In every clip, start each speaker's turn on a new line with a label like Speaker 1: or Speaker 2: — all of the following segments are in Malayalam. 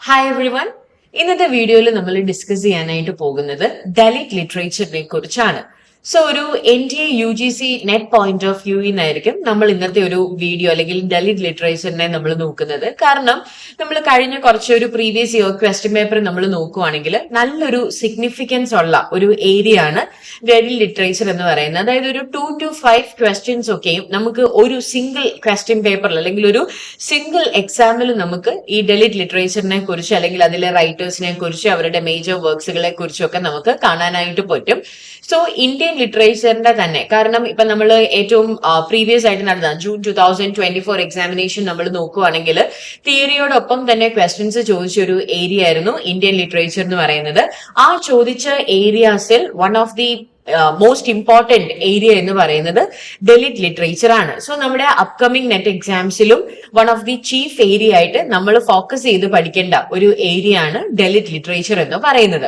Speaker 1: Hi every one. ഇന്നത്തെ വീഡിയോയിൽ നമ്മൾ ഡിസ്കസ് ചെയ്യാനായിട്ട് പോകുന്നത് ദലിത് ലിറ്ററേച്ചറിനെ കുറിച്ചാണ്. സോ ഒരു NTA UGC net point of view നിന്നായിരിക്കും നമ്മൾ ഇന്നത്തെ ഒരു വീഡിയോ അല്ലെങ്കിൽ ദലിത് ലിറ്ററേച്ചറിനെ നമ്മൾ നോക്കുന്നത്. കാരണം നമ്മൾ കഴിഞ്ഞ കുറച്ചൊരു പ്രീവിയസ് ഇയർ ക്വസ്റ്റ്യൻ പേപ്പർ നമ്മൾ നോക്കുവാണെങ്കിൽ നല്ലൊരു സിഗ്നിഫിക്കൻസ് ഉള്ള ഒരു ഏരിയ ആണ് ദലിത് ലിറ്ററേച്ചർ എന്ന് പറയുന്നത്. അതായത് ഒരു 2 to 5 ക്വസ്റ്റ്യൻസ് ഒക്കെയും നമുക്ക് ഒരു സിംഗിൾ ക്വസ്റ്റ്യൻ പേപ്പറിൽ അല്ലെങ്കിൽ ഒരു സിംഗിൾ എക്സാമിൽ നമുക്ക് ഈ ദലിത് ലിറ്ററേച്ചറിനെ കുറിച്ച് അല്ലെങ്കിൽ അതിലെ റൈറ്റേഴ്സിനെ കുറിച്ച് അവരുടെ മേജർ വർക്ക്സുകളെ കുറിച്ചൊക്കെ നമുക്ക് കാണാനായിട്ട് പറ്റും. സോ ഇന്ത്യൻ ലിറ്ററേച്ചറിന്റെ തന്നെ കാരണം ഇപ്പൊ നമ്മൾ ഏറ്റവും പ്രീവിയസ് ആയിട്ട് നടന്ന ജൂൺ 2024 എക്സാമിനേഷൻ നമ്മൾ നോക്കുവാണെങ്കിൽ തിയറിയോടൊപ്പം തന്നെ ക്വസ്റ്റ്യൻസ് ചോദിച്ച ഒരു ഏരിയ ആയിരുന്നു ഇന്ത്യൻ ലിറ്ററേച്ചർ എന്ന് പറയുന്നത്. ആ ചോദിച്ച ഏരിയാസിൽ one of the most important area എന്ന് പറയുന്നത് ദലിത് ലിറ്ററേച്ചർ ആണ്. സോ നമ്മുടെ അപ്കമിംഗ് നെറ്റ് എക്സാംസിലും one of the chief area ആയിട്ട് നമ്മൾ ഫോക്കസ് ചെയ്ത് പഠിക്കേണ്ട ഒരു ഏരിയ ആണ് ദലിത് ലിറ്ററേച്ചർ എന്ന് പറയുന്നത്.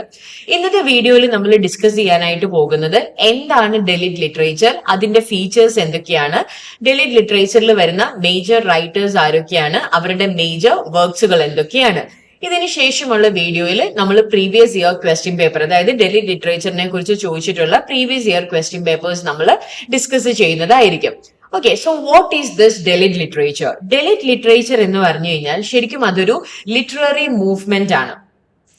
Speaker 1: ഇന്നത്തെ വീഡിയോയിൽ നമ്മൾ ഡിസ്കസ് ചെയ്യാനായിട്ട് പോകുന്നത് എന്താണ് ദലിത് ലിറ്ററേച്ചർ, അതിന്റെ ഫീച്ചേഴ്സ് എന്തൊക്കെയാണ്, ദലിത് ലിറ്ററേച്ചറിൽ വരുന്ന മേജർ റൈറ്റേഴ്സ് ആരൊക്കെയാണ്, അവരുടെ മേജർ വർക്ക്സുകൾ എന്തൊക്കെയാണ്. ഇതിന് ശേഷമുള്ള വീഡിയോയിൽ നമ്മൾ പ്രീവിയസ് ഇയർ ക്വസ്റ്റ്യൻ പേപ്പർ, അതായത് ദലിത് ലിറ്ററേച്ചറിനെ കുറിച്ച് ചോദിച്ചിട്ടുള്ള പ്രീവിയസ് ഇയർ ക്വസ്റ്റ്യൻ പേപ്പേഴ്സ് നമ്മൾ ഡിസ്കസ് ചെയ്യുന്നതായിരിക്കും. Okay, so what is this Dalit literature? Dalit literature എന്ന് പറഞ്ഞു കഴിഞ്ഞാൽ ശരിക്കും അതൊരു ലിറ്റററി മൂവ്മെന്റ് ആണ്.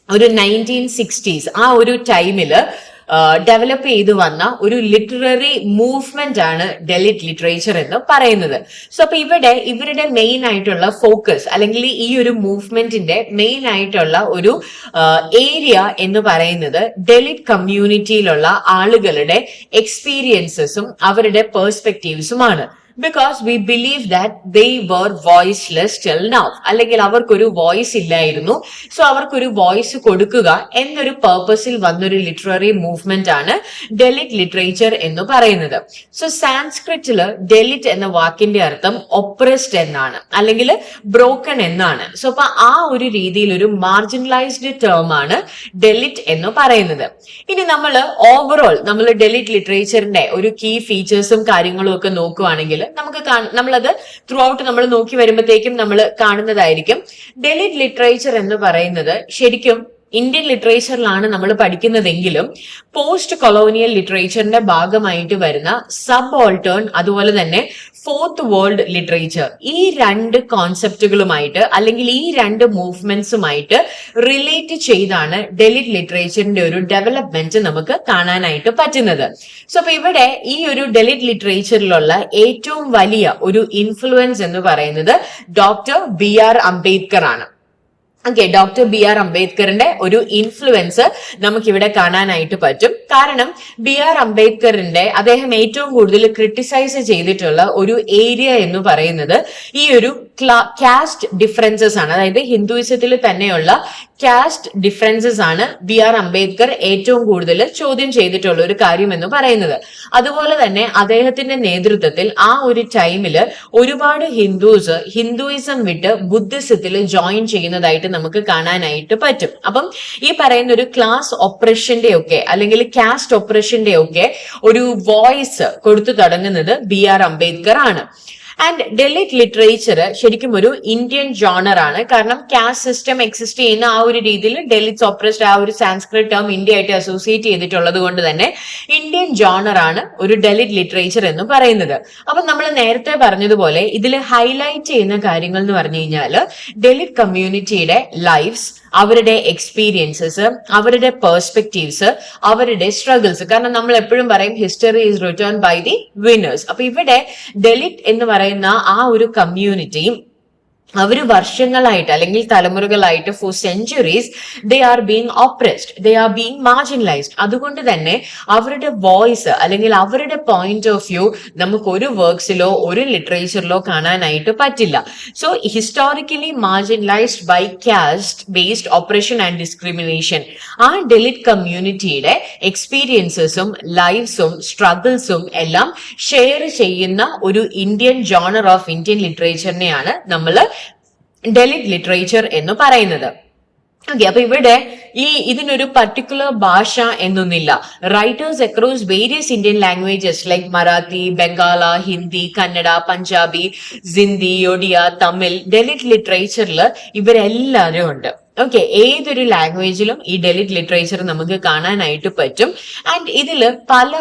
Speaker 1: ഒരു 1960s ആ ഒരു ടൈമില് ഡെവലപ്പ് ചെയ്തു വന്ന ഒരു ലിറ്റററി മൂവ്മെന്റ് ആണ് ദലിത് ലിറ്ററേച്ചർ എന്ന് പറയുന്നത്. സോ അപ്പൊ ഇവരുടെ മെയിൻ ആയിട്ടുള്ള ഫോക്കസ് അല്ലെങ്കിൽ ഈ ഒരു മൂവ്മെന്റിന്റെ മെയിൻ ആയിട്ടുള്ള ഒരു ഏരിയ എന്ന് പറയുന്നത് ദലിത് കമ്മ്യൂണിറ്റിയിലുള്ള ആളുകളുടെ എക്സ്പീരിയൻസസും അവരുടെ പെർസ്പെക്റ്റീവ്സുമാണ്. Because we believe that they were voiceless till now, അല്ലെങ്കിൽ അവർക്കൊരു വോയിസ് ഇല്ലായിരുന്നു. സോ അവർക്കൊരു വോയിസ് കൊടുക്കുക എന്നൊരു പർപ്പസിൽ വന്നൊരു ലിറ്റററി മൂവ്മെന്റ് ആണ് ദലിത് ലിറ്ററേച്ചർ എന്ന് പറയുന്നത്. സോ സാൻസ്ക്രിറ്റില് ദലിത് എന്ന വാക്കിന്റെ അർത്ഥം ഒപ്രസ്ഡ് എന്നാണ്, അല്ലെങ്കിൽ ബ്രോക്കൺ എന്നാണ്. സോ അപ്പൊ ആ ഒരു രീതിയിൽ ഒരു മാർജിനലൈസ്ഡ് ടേം ആണ് ദലിത് എന്ന് പറയുന്നത്. ഇനി നമ്മൾ ഓവറോൾ നമ്മൾ ദലിത് ലിറ്ററേച്ചറിന്റെ ഒരു കീ ഫീച്ചേഴ്സും കാര്യങ്ങളും ഒക്കെ നോക്കുവാണെങ്കിൽ നമ്മളത് ത്രൂ ഔട്ട് നമ്മൾ നോക്കി വരുമ്പോഴത്തേക്കും നമ്മൾ കാണുന്നതായിരിക്കും. ദലിത് ലിറ്ററേച്ചർ എന്ന് പറയുന്നത് ശരിക്കും ഇന്ത്യൻ ലിറ്ററേച്ചറിലാണ് നമ്മൾ പഠിക്കുന്നതെങ്കിലും പോസ്റ്റ് കൊളോണിയൽ ലിറ്ററേച്ചറിന്റെ ഭാഗമായിട്ട് വരുന്ന സബ് ഓൾട്ടേൺ അതുപോലെ തന്നെ ഫോർത്ത് വേൾഡ് ലിറ്ററേച്ചർ, ഈ രണ്ട് കോൺസെപ്റ്റുകളുമായിട്ട് അല്ലെങ്കിൽ ഈ രണ്ട് മൂവ്മെന്റ്സുമായിട്ട് റിലേറ്റ് ചെയ്താണ് ദലിത് ലിറ്ററേച്ചറിന്റെ ഒരു ഡെവലപ്മെന്റ് നമുക്ക് കാണാനായിട്ട് പറ്റുന്നത്. സോ അപ്പൊ ഇവിടെ ഈ ഒരു ദലിത് ലിറ്ററേച്ചറിലുള്ള ഏറ്റവും വലിയ ഒരു ഇൻഫ്ലുവൻസ് എന്ന് പറയുന്നത് ഡോക്ടർ BR അംബേദ്കർ ആണ്. ഓക്കെ, ഡോക്ടർ BR അംബേദ്കറിന്റെ ഒരു ഇൻഫ്ലുവൻസ് നമുക്കിവിടെ കാണാനായിട്ട് പറ്റും. കാരണം BR അംബേദ്കറിന്റെ അദ്ദേഹം ഏറ്റവും കൂടുതൽ ക്രിട്ടിസൈസ് ചെയ്തിട്ടുള്ള ഒരു ഏരിയ എന്ന് പറയുന്നത് ഈ ഒരു കാസ്റ്റ് ഡിഫറൻസസ് ആണ്. അതായത് ഹിന്ദുയിസത്തിൽ തന്നെയുള്ള കാസ്റ്റ് ഡിഫറൻസസ് ആണ് BR അംബേദ്കർ ഏറ്റവും കൂടുതൽ ചോദ്യം ചെയ്തിട്ടുള്ള ഒരു കാര്യം എന്ന് പറയുന്നത്. അതുപോലെ തന്നെ അദ്ദേഹത്തിന്റെ നേതൃത്വത്തിൽ ആ ഒരു ടൈമില് ഒരുപാട് ഹിന്ദുയിസം വിട്ട് ബുദ്ധിസത്തിൽ ജോയിൻ ചെയ്യുന്നതായിട്ട് നമുക്ക് കാണാനായിട്ട് പറ്റും. അപ്പം ഈ പറയുന്ന ഒരു ക്ലാസ് ഒപ്രഷന്റെ ഒക്കെ അല്ലെങ്കിൽ കാസ്റ്റ് ഒപ്രഷന്റെ ഒക്കെ ഒരു വോയിസ് കൊടുത്തു തുടങ്ങുന്നത് BR അംബേദ്കർ ആണ്. ആൻഡ് ദലിത് ലിറ്ററേച്ചർ ശരിക്കും ഒരു ഇന്ത്യൻ ജോണർ ആണ്. കാരണം കാസ്റ്റ് സിസ്റ്റം എക്സിസ്റ്റ് ചെയ്യുന്ന ആ ഒരു രീതിയിൽ ദലിത് ഒപ്രസ്ഡ് ആ ഒരു സാൻസ്ക്രിറ്റ് ടേം ഇന്ത്യ ആയിട്ട് അസോസിയേറ്റ് ചെയ്തിട്ടുള്ളത് കൊണ്ട് തന്നെ ഇന്ത്യൻ ജോണർ ആണ് ഒരു ദലിത് ലിറ്ററേച്ചർ എന്ന് പറയുന്നത്. അപ്പൊ നമ്മൾ നേരത്തെ പറഞ്ഞതുപോലെ ഇതിൽ ഹൈലൈറ്റ് ചെയ്യുന്ന കാര്യങ്ങൾ എന്ന് പറഞ്ഞു കഴിഞ്ഞാൽ ദലിത് കമ്മ്യൂണിറ്റിയുടെ ലൈഫ്സ്, അവരുടെ എക്സ്പീരിയൻസസ്, അവരുടെ പെർസ്പെക്റ്റീവ്സ്, അവരുടെ സ്ട്രഗിൾസ്. കാരണം നമ്മൾ എപ്പോഴും പറയും history is written by the winners. അപ്പൊ ഇവിടെ ദലിത് എന്ന് പറയുന്ന ആ ഒരു കമ്മ്യൂണിറ്റിയും അവര് വർഷങ്ങളായിട്ട് അല്ലെങ്കിൽ തലമുറകളായിട്ട് for centuries they are being oppressed, they are being marginalised. അതുകൊണ്ട് തന്നെ അവരുടെ വോയിസ് അല്ലെങ്കിൽ അവരുടെ പോയിന്റ് ഓഫ് വ്യൂ നമുക്ക് ഒരു വർക്ക്സിലോ ഒരു ലിറ്ററേച്ചറിലോ കാണാനായിട്ട് പറ്റില്ല. So historically marginalised by caste based oppression and discrimination ആ ദലിത് കമ്മ്യൂണിറ്റിയുടെ എക്സ്പീരിയൻസസും ലൈഫ്സും സ്ട്രഗിൾസും എല്ലാം ഷെയർ ചെയ്യുന്ന ഒരു ഇന്ത്യൻ ജോണർ ഓഫ് ഇന്ത്യൻ ലിറ്ററേച്ചറിനെയാണ് നമ്മൾ ദലിത് ലിറ്ററേച്ചർ എന്ന് പറയുന്നത്. ഓക്കെ, അപ്പൊ ഇവിടെ ഇതിനൊരു പർട്ടിക്കുലർ ഭാഷ എന്നൊന്നില്ല. Writers across various Indian languages like Marathi, Bangla, Hindi, Kannada, Punjabi, Sindhi, Odia, Tamil, Dalit ലിറ്ററേച്ചറിൽ ഇവരെല്ലാവരും ഉണ്ട്. ഓക്കെ, ഏതൊരു ലാംഗ്വേജിലും ഈ ഡെലിറ്റ് ലിറ്ററേച്ചർ നമുക്ക് കാണാനായിട്ട് പറ്റും. ആൻഡ് ഇതിൽ പല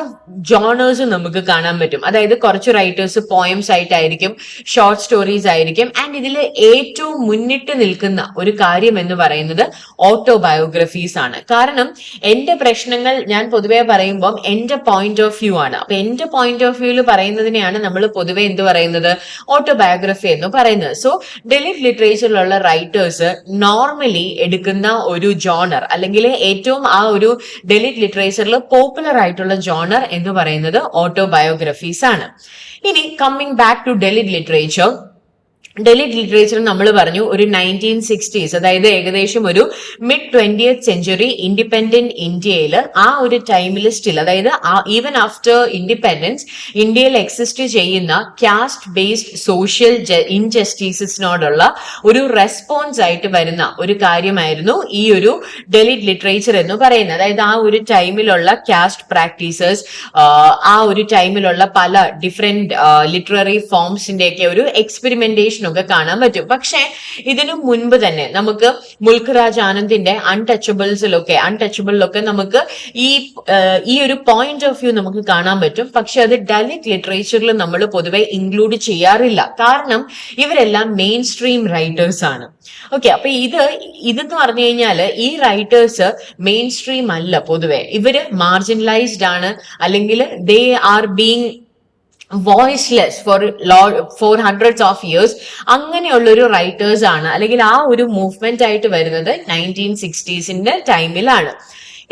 Speaker 1: ജോണേഴ്സും നമുക്ക് കാണാൻ പറ്റും. അതായത് കുറച്ച് റൈറ്റേഴ്സ് പോയംസ് ആയിട്ടായിരിക്കും, ഷോർട്ട് സ്റ്റോറീസ് ആയിരിക്കും. ആൻഡ് ഇതിൽ ഏറ്റവും മുന്നിട്ട് നിൽക്കുന്ന ഒരു കാര്യം എന്ന് പറയുന്നത് ഓട്ടോബയോഗ്രഫീസ് ആണ്. കാരണം എന്റെ പ്രശ്നങ്ങൾ ഞാൻ പൊതുവെ പറയുമ്പോൾ എന്റെ പോയിന്റ് ഓഫ് വ്യൂ ആണ്. അപ്പൊ എന്റെ പോയിന്റ് ഓഫ് വ്യൂവിൽ പറയുന്നതിനെയാണ് നമ്മൾ പൊതുവെ എന്ത് പറയുന്നത്, ഓട്ടോബയോഗ്രഫി എന്ന് പറയുന്നത്. സോ ഡെലിറ്റ് ലിറ്ററേച്ചറിലുള്ള റൈറ്റേഴ്സ് നോർമലി എടുക്കുന്ന ഒരു ജോണർ, അല്ലെങ്കിൽ ഏറ്റവും ആ ഒരു ഡെലിറ്റ് ലിറ്ററേച്ചറിൽ പോപ്പുലർ ആയിട്ടുള്ള ജോണർ എന്ന് പറയുന്നത് ഓട്ടോബയോഗ്രഫീസ് ആണ്. ഇനി coming back to Dalit literature, Dalit literature നമ്മൾ പറഞ്ഞു ഒരു 1960s, അതായത് ഏകദേശം ഒരു മിഡ് 20th സെഞ്ചുറി ഇൻഡിപെൻഡന്റ് ഇന്ത്യയിൽ ആ ഒരു ടൈമിൽ സ്റ്റിൽ, അതായത് ഈവൻ ആഫ്റ്റർ ഇൻഡിപെൻഡൻസ് ഇന്ത്യയിൽ എക്സിസ്റ്റ് ചെയ്യുന്ന കാസ്റ്റ് ബേസ്ഡ് സോഷ്യൽ ഇൻജസ്റ്റിസസിനോടുള്ള ഒരു റെസ്പോൺസ് ആയിട്ട് വരുന്ന ഒരു കാര്യമായിരുന്നു ഈ ഒരു ഡെലിറ്റ് ലിറ്ററേച്ചർ എന്ന് പറയുന്നത്. അതായത് ആ ഒരു ടൈമിലുള്ള കാസ്റ്റ് പ്രാക്ടീസസ്, ആ ഒരു ടൈമിലുള്ള പല ഡിഫറെന്റ് ലിറ്റററി ഫോംസിന്റെയൊക്കെ ഒരു എക്സ്പെരിമെന്റേഷൻ ഒക്കെ കാണാൻ പറ്റും. പക്ഷെ ഇതിനു മുൻപ് തന്നെ നമുക്ക് മുൽക്ക് രാജ് ആനന്ദിന്റെ അൺടച്ചബിളിലൊക്കെ നമുക്ക് ഈ ഒരു പോയിന്റ് ഓഫ് വ്യൂ നമുക്ക് കാണാൻ പറ്റും. പക്ഷെ അത് ഡെലിറ്റ് ലിറ്ററേച്ചറിൽ നമ്മൾ പൊതുവെ ഇൻക്ലൂഡ് ചെയ്യാറില്ല. കാരണം ഇവരെല്ലാം മെയിൻ സ്ട്രീം റൈറ്റേഴ്സ് ആണ്. ഓക്കെ, അപ്പൊ ഇതെന്ന് പറഞ്ഞു കഴിഞ്ഞാൽ ഈ റൈറ്റേഴ്സ് മെയിൻ സ്ട്രീം അല്ല. പൊതുവെ ഇവര് മാർജിനലൈസ്ഡ് ആണ്, അല്ലെങ്കിൽ they are being voiceless for hundreds of years. അങ്ങനെയുള്ള ഒരു റൈറ്റേഴ്സ് ആണ്, അല്ലെങ്കിൽ ആ ഒരു മൂവ്മെന്റ് ആയിട്ട് വരുന്നത് 1960s ടൈമിലാണ്.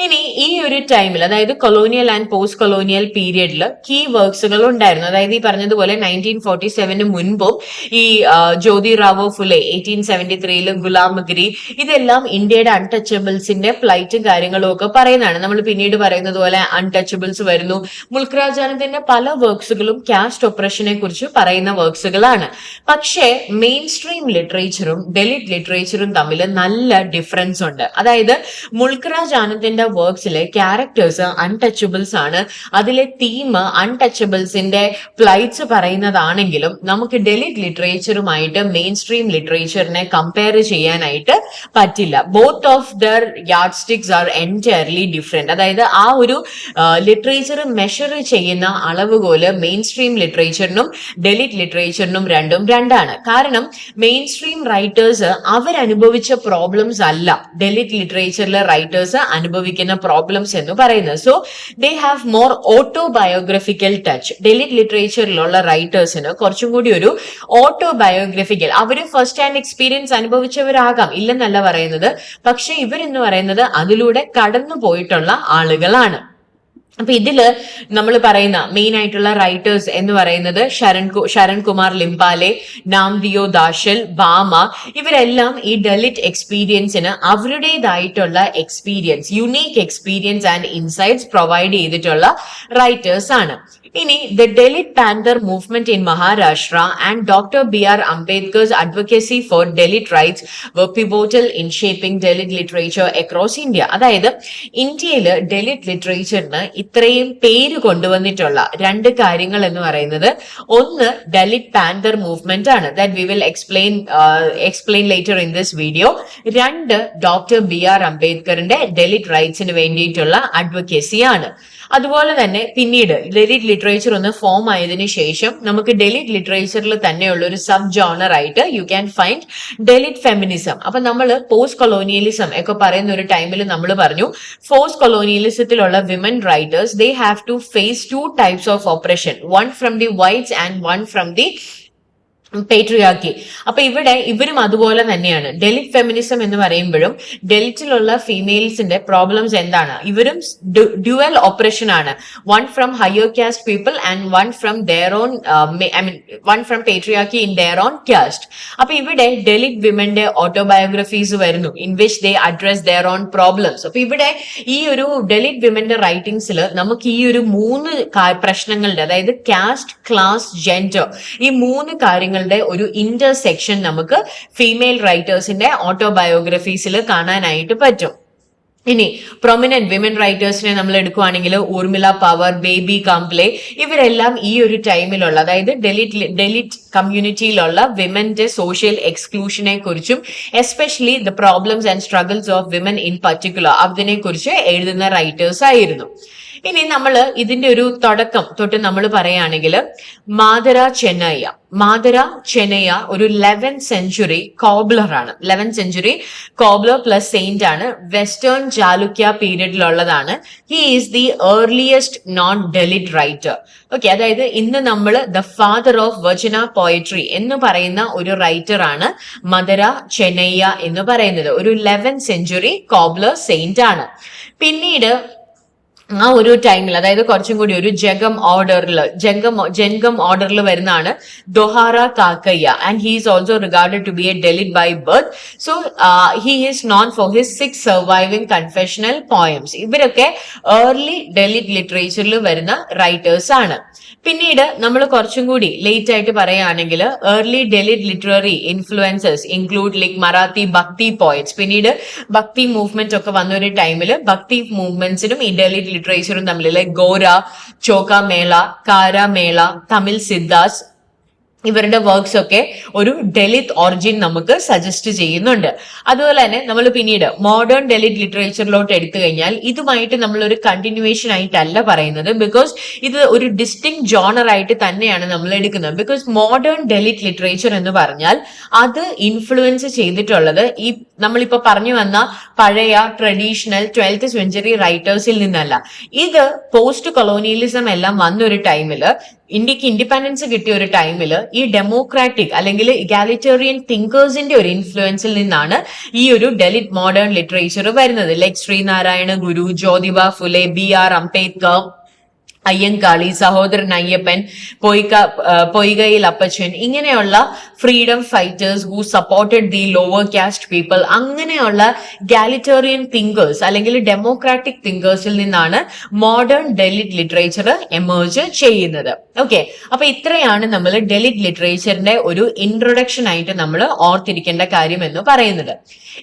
Speaker 1: ഇനി ഈ ഒരു ടൈമിൽ, അതായത് കൊളോണിയൽ ആൻഡ് പോസ്റ്റ് കൊളോണിയൽ പീരിയഡിൽ കീ വർക്ക്സുകൾ ഉണ്ടായിരുന്നു. അതായത് ഈ പറഞ്ഞതുപോലെ 1947 മുൻപും ഈ ജ്യോതിറാവോ ഫുലെ 1873 ഗുലാമഗിരി, ഇതെല്ലാം ഇന്ത്യയുടെ അൺടച്ചബിൾസിന്റെ ഫ്ലൈറ്റും കാര്യങ്ങളും ഒക്കെ പറയുന്നതാണ്. നമ്മൾ പിന്നീട് പറയുന്നത് പോലെ അൺടച്ചബിൾസ് വരുന്നു. മുൽക്ക് രാജ് ആനന്ദിന്റെ പല വർക്ക്സുകളും കാസ്റ്റ് ഒപ്രഷനെ കുറിച്ച് പറയുന്ന വർക്ക്സുകളാണ്. പക്ഷേ മെയിൻ സ്ട്രീം ലിറ്ററേച്ചറും ഡെലിറ്റ് ലിറ്ററേച്ചറും തമ്മിൽ നല്ല ഡിഫറൻസ് ഉണ്ട്. അതായത് മുൽക്ക് രാജ് ആനന്ദിന്റെ വർക്ക്സിലെ ക്യാരക്ടേഴ്സ് അൺടച്ചബിൾസ് ആണ്. അതിലെ തീം അൺടച്ചബിൾസിന്റെ ഫ്ലൈറ്റ്സ് പറയുന്നതാണെങ്കിലും നമുക്ക് ഡെലിറ്റ് ലിറ്ററേച്ചറുമായിട്ട് മെയിൻ സ്ട്രീം ലിറ്ററേച്ചറിനെ കമ്പയർ ചെയ്യാനായിട്ട് പറ്റില്ല. Both of their yardsticks are entirely different. അതായത് ആ ഒരു ലിറ്ററേച്ചർ മെഷർ ചെയ്യുന്ന അളവുകോല് മെയിൻ സ്ട്രീം ലിറ്ററേച്ചറിനും ഡെലിറ്റ് ലിറ്ററേച്ചറിനും രണ്ടാണ്. കാരണം മെയിൻ സ്ട്രീം റൈറ്റേഴ്സ് അവരനുഭവിച്ച പ്രോബ്ലംസ് അല്ല ഡെലിറ്റ് ലിറ്ററേച്ചറിലെ റൈറ്റേഴ്സ് അനുഭവിക്കുന്ന പ്രോബ്ലംസ് എന്ന് പറയുന്നത്. So they have more autobiographical touch. Dalit ലിറ്ററേച്ചറിലുള്ള റൈറ്റേഴ്സിന് കുറച്ചും കൂടി ഒരു ഓട്ടോബയോഗ്രഫിക്കൽ, അവര് ഫസ്റ്റ് ഹാൻഡ് എക്സ്പീരിയൻസ് അനുഭവിച്ചവരാകാം, ഇല്ലെന്നല്ല പറയുന്നത്. പക്ഷെ ഇവരെന്ന് പറയുന്നത് അതിലൂടെ കടന്നു പോയിട്ടുള്ള ആളുകളാണ്. അപ്പൊ ഇതില് നമ്മൾ പറയുന്ന മെയിൻ ആയിട്ടുള്ള റൈറ്റേഴ്സ് എന്ന് പറയുന്നത് ശരൺ കുമാർ ലിംപാലെ, നാംദിയോ ദാശൽ, ബാമ, ഇവരെല്ലാം ഈ ഡെലിറ്റ് എക്സ്പീരിയൻസിന് അവരുടേതായിട്ടുള്ള experience, unique experience and insights provide ചെയ്തിട്ടുള്ള റൈറ്റേഴ്സ് ആണ്. ഇനി the delete panther movement in Maharashtra and doctor B.R. Ambedkar's advocacy for Dalit rights were pivotal in shaping Dalit literature across India. അതായത് ഇന്ത്യയിൽ ഡെലിറ്റ് ലിറ്ററേച്ചറിന് ഇത്രയും പേര് കൊണ്ടുവന്നിട്ടുള്ള രണ്ട് കാര്യങ്ങൾ എന്ന് പറയുന്നത്, ഒന്ന് ഡെലിറ്റ് പാന്തർ മൂവ്മെന്റ് ആണ്, that we will explain later in this video. രണ്ട്, ഡോക്ടർ B.R. അംബേദ്കറിന്റെ ഡെലിറ്റ് റൈറ്റ്സിന് വേണ്ടിയിട്ടുള്ള അഡ്വക്കസി ആണ്. അതുപോലെ തന്നെ പിന്നീട് ഡെലിറ്റ് ലിറ്ററേച്ചർ ഒന്ന് ഫോം ആയതിനു ശേഷം നമുക്ക് ഡെലിറ്റ് ലിറ്ററേച്ചറിൽ തന്നെയുള്ള ഒരു സബ് ജോണർ ആയിട്ട് U can find delete feminism. അപ്പൊ നമ്മൾ പോസ്റ്റ് കൊളോണിയലിസം ഒക്കെ പറയുന്ന ഒരു ടൈമിൽ നമ്മൾ പറഞ്ഞു പോസ്റ്റ് കൊളോണിയലിസത്തിലുള്ള women writers they have to face two types of oppression, one from the whites and one from the patriarchy. അപ്പൊ ഇവരും അതുപോലെ തന്നെയാണ്. ഡെലിറ്റ് ഫെമിനിസം എന്ന് പറയുമ്പോഴും ഡെലിറ്റിലുള്ള ഫീമെയിൽസിന്റെ പ്രോബ്ലംസ് എന്താണ്, ഇവരും ഡ്യുവൽ ഓപ്പറേഷൻ ആണ്, one from higher caste people and one from their own one from patriarchy in their own caste. അപ്പൊ ഇവിടെ ഡെലിറ്റ് വിമന്റെ ഓട്ടോബയോഗ്രഫീസ് വരുന്നു in which they address their own problems. അപ്പൊ ഇവിടെ ഈ ഒരു ഡെലിറ്റ് വിമന്റെ റൈറ്റിംഗ്സിൽ നമുക്ക് ഈ ഒരു മൂന്ന് പ്രശ്നങ്ങളുടെ, അതായത് കാസ്റ്റ്, ക്ലാസ്, ജെൻഡർ, ഈ മൂന്ന് കാര്യങ്ങളുടെ ഒരു ഇന്റർസെക്ഷൻ നമുക്ക് ഫീമെയിൽ റൈറ്റേഴ്സിന്റെ ഓട്ടോബയോഗ്രഫീസിൽ കാണാനായിട്ട് പറ്റും. ഇനി പ്രൊമിനന്റ് വിമൻ റൈറ്റേഴ്സിനെ നമ്മൾ എടുക്കുവാണെങ്കിൽ ഊർമിള പവർ, ബേബി കാംപ്ലെ, ഇവരെല്ലാം ഈ ഒരു ടൈമിലുള്ള, അതായത് ഡെലിറ്റ് കമ്മ്യൂണിറ്റിയിലുള്ള വിമന്റെ സോഷ്യൽ എക്സ്ക്ലൂഷനെ കുറിച്ചും especially the problems and struggles of women in particular അതിനെ കുറിച്ച് എഴുതുന്ന റൈറ്റേഴ്സ് ആയിരുന്നു. ഇനി നമ്മൾ ഇതിന്റെ ഒരു തുടക്കം തൊട്ട് നമ്മൾ പറയുകയാണെങ്കിൽ മാതര ചെന്നയ്യ ഒരു 11th സെഞ്ചുറി കോബ്ലർ ആണ്. 11th century cobbler plus saint ആണ്. വെസ്റ്റേൺ ചാലുക്യ പീരീഡിലുള്ളതാണ്. He is the earliest known Dalit writer. Okay, അതായത് ഇന്ന് നമ്മൾ the father of Vachana poetry എന്ന് പറയുന്ന ഒരു റൈറ്റർ ആണ് മദര ചെന്നയ്യ എന്ന് പറയുന്നത്. ഒരു 11th സെഞ്ചുറി കോബ്ലർ സെയിന്റ് ആണ്. പിന്നീട് ആ ഒരു ടൈമിൽ, അതായത് കുറച്ചും കൂടി ഒരു ജംഗം ഓർഡറിൽ വരുന്നതാണ് Dohara Kakkayya, and he is also regarded to be a Dalit by birth. So he is known for his 6 surviving confessional poems. ഇവരൊക്കെ ഏർലി ഡെലിറ്റ് ലിറ്ററേച്ചറിൽ വരുന്ന റൈറ്റേഴ്സ് ആണ്. പിന്നീട് നമ്മൾ കുറച്ചും കൂടി ലേറ്റ് ആയിട്ട് പറയുകയാണെങ്കിൽ early delete literary influences include like Marathi ഭക്തി പോയറ്റ്സ്. പിന്നീട് ഭക്തി മൂവ്മെന്റ് ഒക്കെ വന്ന ഒരു ടൈമിൽ ഭക്തി മൂവ്മെന്റ്സിനും ഈ ഡെലിറ്റ് ലിറ്ററേച്ചറും തമ്മിൽ ഗോര, ചോക്ക മേള, കാര മേള, തമിഴ് സിദ്ധാസ്, ഇവരുടെ വർക്ക്സ് ഒക്കെ ഒരു ഡെലിറ്റ് ഒറിജിൻ നമുക്ക് സജസ്റ്റ് ചെയ്യുന്നുണ്ട്. അതുപോലെ തന്നെ നമ്മൾ പിന്നീട് മോഡേൺ ഡെലിറ്റ് ലിറ്ററേച്ചറിലോട്ട് എടുത്തു കഴിഞ്ഞാൽ ഇതുമായിട്ട് നമ്മൾ ഒരു കണ്ടിന്യൂവേഷൻ ആയിട്ടല്ല പറയുന്നത്, ബിക്കോസ് ഇത് ഒരു ഡിസ്റ്റിങ് ജോണർ ആയിട്ട് തന്നെയാണ് നമ്മൾ എടുക്കുന്നത്. ബിക്കോസ് മോഡേൺ ഡെലിറ്റ് ലിറ്ററേച്ചർ എന്ന് പറഞ്ഞാൽ അത് ഇൻഫ്ലുവൻസ് ചെയ്തിട്ടുള്ളത് ഈ നമ്മളിപ്പോ പറഞ്ഞു വന്ന പഴയ ട്രഡീഷണൽ 12th സെഞ്ചുറി റൈറ്റേഴ്സിൽ നിന്നല്ല. ഇത് പോസ്റ്റ് കൊളോണിയലിസം എല്ലാം വന്നൊരു ടൈമില്, ഇന്ത്യക്ക് ഇൻഡിപെൻഡൻസ് കിട്ടിയ ഒരു ടൈമില് ഈ ഡെമോക്രാറ്റിക് അല്ലെങ്കിൽ ഇഗാലിറ്റേറിയൻ തിങ്കേഴ്സിന്റെ ഒരു ഇൻഫ്ലുവൻസിൽ നിന്നാണ് ഈ ഒരു ഡെലിറ്റ് മോഡേൺ ലിറ്ററേച്ചർ വരുന്നത്. ലൈക് ശ്രീനാരായണ ഗുരു, ജ്യോതിബ ഫുലെ, BR അംബേദ്കർ, അയ്യങ്കാളി, സഹോദരൻ അയ്യപ്പൻ, പൊയ്കയിൽ അപ്പച്ചൻ, ഇങ്ങനെയുള്ള freedom fighters who supported the lower cast people, അങ്ങനെയുള്ള ഗാലിറ്റേറിയൻ തിങ്കേഴ്സ് അല്ലെങ്കിൽ ഡെമോക്രാറ്റിക് തിങ്കേഴ്സിൽ നിന്നാണ് മോഡേൺ ഡെലിറ്റ് ലിറ്ററേച്ചർ എമേർജ് ചെയ്യുന്നത്. ഓക്കെ, അപ്പൊ ഇത്രയാണ് നമ്മൾ ഡെലിറ്റ് ലിറ്ററേച്ചറിന്റെ ഒരു ഇൻട്രൊഡക്ഷൻ ആയിട്ട് നമ്മൾ ഓർത്തിരിക്കേണ്ട കാര്യം എന്ന് പറയുന്നത്.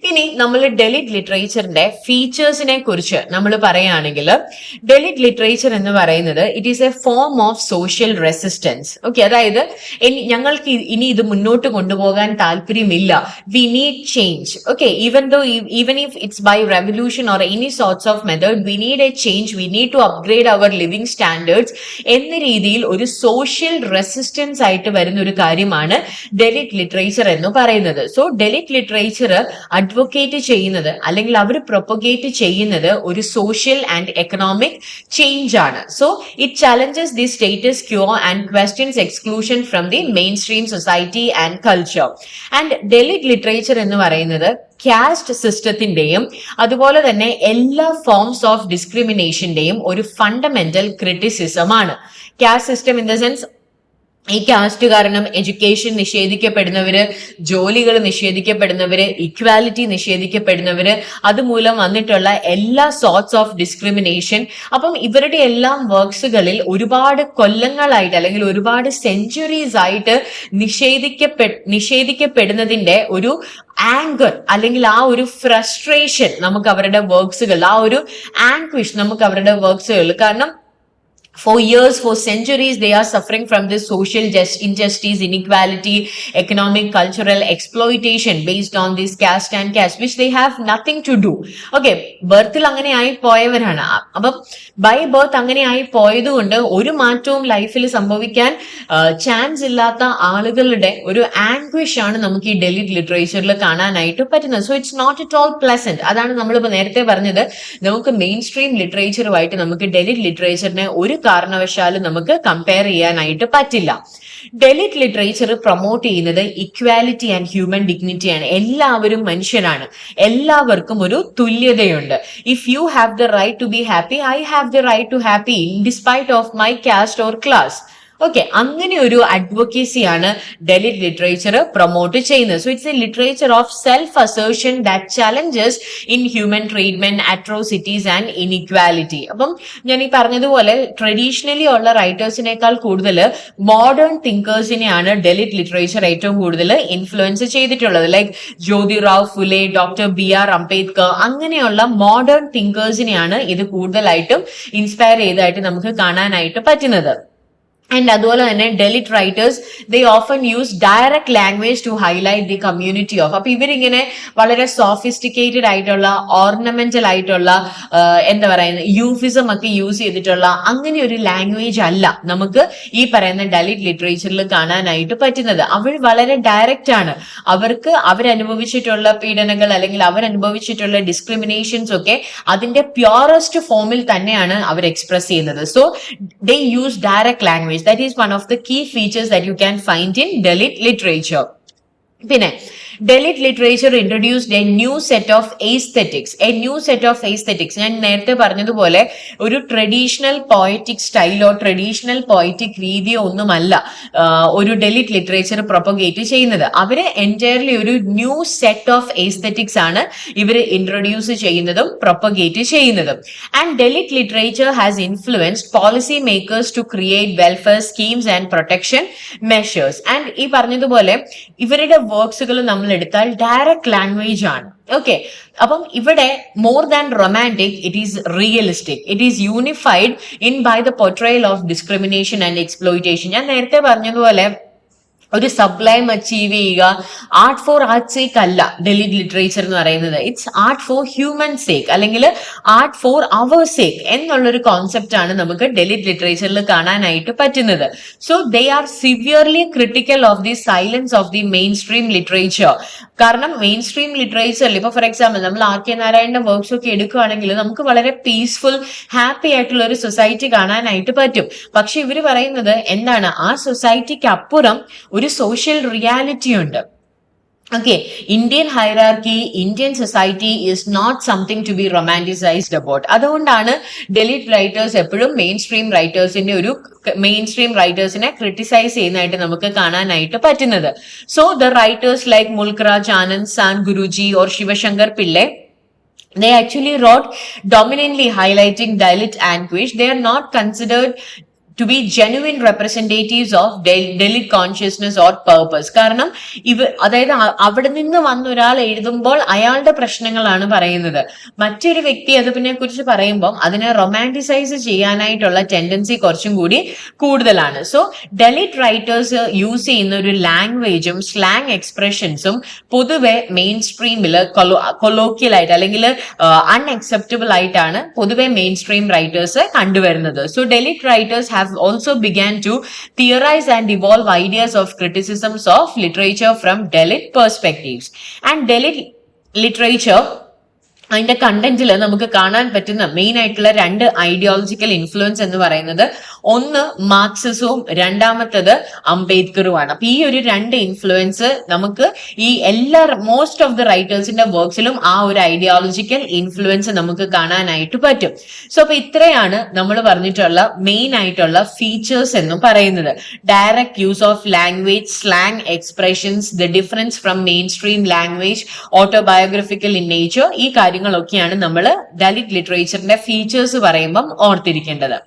Speaker 1: ഇനി നമ്മൾ ഡെലിറ്റ് ലിറ്ററേച്ചറിന്റെ ഫീച്ചേഴ്സിനെ കുറിച്ച് നമ്മൾ പറയുകയാണെങ്കിൽ ഡെലിറ്റ് ലിറ്ററേച്ചർ എന്ന് പറയുന്നത് it is a form of social resistance. Okay, അതായത് ഞങ്ങൾക്ക് ഇനി ഇത് മുന്നോട്ട് കൊണ്ടുപോകാൻ താല്പര്യമില്ല, we need change. Okay, even if it's by revolution or any sorts of method, we need a change, we need to upgrade our living standards എന്ന രീതിയിൽ ഒരു സോഷ്യൽ റെസിസ്റ്റൻസ് ആയിട്ട് വരുന്ന ഒരു കാര്യമാണ് ഡെലിറ്റ് ലിറ്ററേച്ചർ എന്ന് പറയുന്നത്. സോ ഡെലിറ്റ് ലിറ്ററേച്ചർ അഡ്വക്കേറ്റ് ചെയ്യുന്നത് അല്ലെങ്കിൽ അവർ പ്രൊപ്പഗേറ്റ് ചെയ്യുന്നത് ഒരു സോഷ്യൽ ആൻഡ് എക്കണോമിക് ചേഞ്ച് ആണ്. So it challenges the status quo and questions exclusion from the main stream society and culture. And Dalit literature എന്ന് പറയുന്നത് കാസ്റ്റ് സിസ്റ്റത്തിന്റെയും അതുപോലെ തന്നെ എല്ലാ ഫോംസ് ഓഫ് ഡിസ്ക്രിമിനേഷന്റെയും ഒരു ഫണ്ടമെന്റൽ ക്രിറ്റിസിസം ആണ്. Caste system in the sense ഈ കാസ്റ്റ് കാരണം എഡ്യൂക്കേഷൻ നിഷേധിക്കപ്പെടുന്നവര്, ജോലികൾ നിഷേധിക്കപ്പെടുന്നവര്, ഇക്വാലിറ്റി നിഷേധിക്കപ്പെടുന്നവര്, അതുമൂലം വന്നിട്ടുള്ള എല്ലാ സോർട്സ് ഓഫ് ഡിസ്ക്രിമിനേഷൻ. അപ്പം ഇവരുടെ എല്ലാം വർക്ക്സുകളിൽ ഒരുപാട് കൊല്ലങ്ങളായിട്ട് അല്ലെങ്കിൽ ഒരുപാട് സെഞ്ചുറീസ് ആയിട്ട് നിഷേധിക്കപ്പെടുന്നതിന്റെ ഒരു ആങ്കർ അല്ലെങ്കിൽ ആ ഒരു ഫ്രസ്ട്രേഷൻ നമുക്ക് അവരുടെ വർക്ക്സുകൾ, ആ ഒരു ആങ്ക്വിഷ് നമുക്ക് അവരുടെ വർക്ക്സുകൾ, കാരണം for years, for centuries, they are suffering from this social injustice, inequality, economic, cultural exploitation based on this caste and caste, which they have nothing to do. Okay, birthil അങ്ങനെ ആയി പോയവരാണ്. അപ്പം ബൈ ബർത്ത് അങ്ങനെ ആയി പോയതുകൊണ്ട് ഒരു മാറ്റവും ലൈഫിൽ സംഭവിക്കാൻ ചാൻസ് ഇല്ലാത്ത ആളുകളുടെ ഒരു ആംഗ്വിഷ് ആണ് നമുക്ക് ഈ ഡെലിറ്റ് ലിറ്ററേച്ചറിൽ കാണാനായിട്ട് പറ്റുന്നത്. So it's not at all pleasant. അതാണ് നമ്മളിപ്പോൾ നേരത്തെ പറഞ്ഞത്, നമുക്ക് മെയിൻ സ്ട്രീം ലിറ്ററേച്ചറുമായിട്ട് നമുക്ക് ഡെലിറ്റ് ലിറ്ററേച്ചറിനെ ഒരു കാരണവശാലും നമുക്ക് കമ്പയർ ചെയ്യാനായിട്ട് പറ്റില്ല. ഡെലിറ്റ് ലിറ്ററേച്ചർ പ്രൊമോട്ട് ചെയ്യുന്നത് ഇക്വാലിറ്റി ആൻഡ് ഹ്യൂമൻ ഡിഗ്നിറ്റിയാണ്. എല്ലാവരും മനുഷ്യരാണ്, എല്ലാവർക്കും ഒരു തുല്യതയുണ്ട്. If you have the right to be happy, I have the right to happy in despite of my caste or class. Okay, അങ്ങനെ ഒരു അഡ്വക്കേസിയാണ് ഡെലിറ്റ് ലിറ്ററേച്ചർ പ്രൊമോട്ട് ചെയ്യുന്നത്. So it's a literature of self assertion that challenges in human treatment, atrocities and inequality. അപ്പം ഞാൻ ഈ പറഞ്ഞതുപോലെ ട്രഡീഷണലി ഉള്ള റൈറ്റേഴ്സിനേക്കാൾ കൂടുതൽ മോഡേൺ തിങ്കേഴ്സിനെയാണ് ഡെലിറ്റ് ലിറ്ററേച്ചർ ഏറ്റവും കൂടുതൽ ഇൻഫ്ലുവൻസ് ചെയ്തിട്ടുള്ളത്. Like Jyotirao Phule, doctor BR Ambedkar, അങ്ങനെയുള്ള മോഡേൺ തിങ്കേഴ്സിനെയാണ് ഇത് കൂടുതലായിട്ടും ഇൻസ്പയർ ചെയ്തതായിട്ട് നമുക്ക് കാണാനായിട്ട് പറ്റുന്നത്. And അതുപോലെ തന്നെ Dalit writers they often use direct language to highlight the community of. അപ്പൊ ഇവരിങ്ങനെ വളരെ സോഫിസ്റ്റിക്കേറ്റഡ് ആയിട്ടുള്ള, ഓർണമെന്റൽ ആയിട്ടുള്ള, എന്താ പറയുന്നത്, യൂഫിസം ഒക്കെ യൂസ് ചെയ്തിട്ടുള്ള അങ്ങനെ ഒരു ലാംഗ്വേജ് അല്ല നമുക്ക് ഈ പറയുന്ന ഡെലിറ്റ് ലിറ്ററേച്ചറിൽ കാണാനായിട്ട് പറ്റുന്നത്. അവർ വളരെ ഡയറക്റ്റ് ആണ്. അവർക്ക് അവരനുഭവിച്ചിട്ടുള്ള പീഡനങ്ങൾ അല്ലെങ്കിൽ അവരനുഭവിച്ചിട്ടുള്ള ഡിസ്ക്രിമിനേഷൻസ് ഒക്കെ അതിന്റെ പ്യോറസ്റ്റ് ഫോമിൽ തന്നെയാണ് അവർ എക്സ്പ്രസ് ചെയ്യുന്നത്. So they use direct language. That is one of the key features that you can find in Dalit literature. പിന്നെ delete literature introduced A new set of aesthetics. ഞാൻ നേരത്തെ പറഞ്ഞതുപോലെ ഒരു ട്രഡീഷണൽ പോയറ്റിക് സ്റ്റൈലോ ട്രഡീഷണൽ പോയറ്റിക് രീതിയോ ഒന്നുമല്ല ഒരു ഡെലിറ്റ് ലിറ്ററേച്ചർ പ്രൊപ്പഗേറ്റ് ചെയ്യുന്നത്. അവര് എൻറ്റയർലി ഒരു ന്യൂ സെറ്റ് ഓഫ് എസ്തെറ്റിക്സ് ആണ് ഇവർ ഇൻട്രൊഡ്യൂസ് ചെയ്യുന്നതും പ്രൊപ്പഗേറ്റ് ചെയ്യുന്നതും. And Dalit literature has influenced policy makers to create welfare schemes and protection measures. And ഈ പറഞ്ഞതുപോലെ ഇവരുടെ വർക്ക്സുകൾ നമ്മൾ എടുത്താൽ ഡയറക്റ്റ് ലാംഗ്വേജ് ആണ്. ഓക്കെ, അപ്പം ഇവിടെ more than romantic, it is realistic, it is unified in by the portrayal of discrimination and exploitation. ഞാൻ നേരത്തെ പറഞ്ഞതുപോലെ ഒരു സബ്ലൈം അച്ചീവ് ചെയ്യുക, ആർട്ട് ഫോർ ആർട്ട് സേക്ക് അല്ല ഡെലിറ്റ് ലിറ്ററേച്ചർ എന്ന് പറയുന്നത്. It's art for human sake അല്ലെങ്കിൽ ആർട്ട് ഫോർ അവർ സേക്ക് എന്നുള്ളൊരു കോൺസെപ്റ്റ് ആണ് നമുക്ക് ഡെലിറ്റ് ലിറ്ററേച്ചറിൽ കാണാനായിട്ട് പറ്റുന്നത്. So they are severely critical of the silence of the mainstream literature. കാരണം മെയിൻ സ്ട്രീം ലിറ്ററേച്ചറിൽ ഇപ്പൊ ഫോർ എക്സാമ്പിൾ നമ്മൾ RK നാരായണന്റെ വർക്ക്സ് ഒക്കെ എടുക്കുകയാണെങ്കിൽ നമുക്ക് വളരെ പീസ്ഫുൾ ഹാപ്പി ആയിട്ടുള്ള ഒരു സൊസൈറ്റി കാണാനായിട്ട് പറ്റും. പക്ഷെ ഇവര് പറയുന്നത് എന്താണ്, ആ സൊസൈറ്റിക്ക് അപ്പുറം ഒരു സോഷ്യൽ റിയാലിറ്റി ഉണ്ട്. Okay, Indian hierarchy, Indian society is not something to be romanticised about. അതുകൊണ്ടാണ് ഡെലിറ്റ് റൈറ്റേഴ്സ് എപ്പോഴും മെയിൻ സ്ട്രീം റൈറ്റേഴ്സിനെ ക്രിട്ടിസൈസ് ചെയ്യുന്നതായിട്ട് നമുക്ക് കാണാനായിട്ട് പറ്റുന്നത്. So the writers like Mulk Raj Anand, Sane Guruji or Sivasankar Pillai, they actually wrote dominantly highlighting Dalit anguish. They are not considered to be genuine representatives of Dalit consciousness or purpose. കാരണം അതായത് അവിടെ നിന്ന് വന്ന ഒരാൾ എഴുതുമ്പോൾ അയാളുടെ പ്രശ്നങ്ങളാണ് പറയുന്നത്. മറ്റൊരു വ്യക്തി അതിനെ കുറിച്ച് പറയുമ്പോൾ അതിനെ റൊമാൻറ്റിസൈസ് ചെയ്യാനായിട്ടുള്ള ടെൻഡൻസി കുറച്ചും കൂടി കൂടുതലാണ്. സോ ഡെലിറ്റ് റൈറ്റേഴ്സ് യൂസ് ചെയ്യുന്ന ഒരു ലാംഗ്വേജും സ്ലാങ് എക്സ്പ്രഷൻസും പൊതുവെ മെയിൻ സ്ട്രീമിൽ കൊളോക്കിയലായിട്ട് അല്ലെങ്കിൽ അൺഅക്സെപ്റ്റബിൾ ആയിട്ടാണ് പൊതുവെ മെയിൻ സ്ട്രീം റൈറ്റേഴ്സ് കണ്ടുവരുന്നത്. So delete writers have also began to theorize and evolve ideas of criticisms of literature from Dalit perspectives. And Dalit literature അതിന്റെ കണ്ടന്റിൽ നമുക്ക് കാണാൻ പറ്റുന്ന മെയിൻ ആയിട്ടുള്ള രണ്ട് ഐഡിയോളജിക്കൽ ഇൻഫ്ലുവൻസ് എന്ന് പറയുന്നത് ഒന്ന് മാർക്സിസവും രണ്ടാമത്തത് അംബേദ്കറുമാണ്. അപ്പൊ ഈ ഒരു രണ്ട് ഇൻഫ്ലുവൻസ് നമുക്ക് ഈ മോസ്റ്റ് ഓഫ് ദി റൈറ്റേഴ്സിന്റെ വർക്ക്സിലും ആ ഒരു ഐഡിയോളജിക്കൽ ഇൻഫ്ലുവൻസ് നമുക്ക് കാണാനായിട്ട് പറ്റും. സോ അപ്പൊ ഇത്രയാണ് നമ്മൾ പറഞ്ഞിട്ടുള്ള മെയിൻ ആയിട്ടുള്ള ഫീച്ചേഴ്സ് എന്നും പറയുന്നത്. Direct use of language, slang expressions, the difference from mainstream language, autobiographical in nature, ഈ കാര്യങ്ങളൊക്കെയാണ് നമ്മൾ ഡെലിറ്റ് ലിറ്ററേച്ചറിന്റെ ഫീച്ചേഴ്സ് പറയുമ്പം ഓർത്തിരിക്കേണ്ടത്.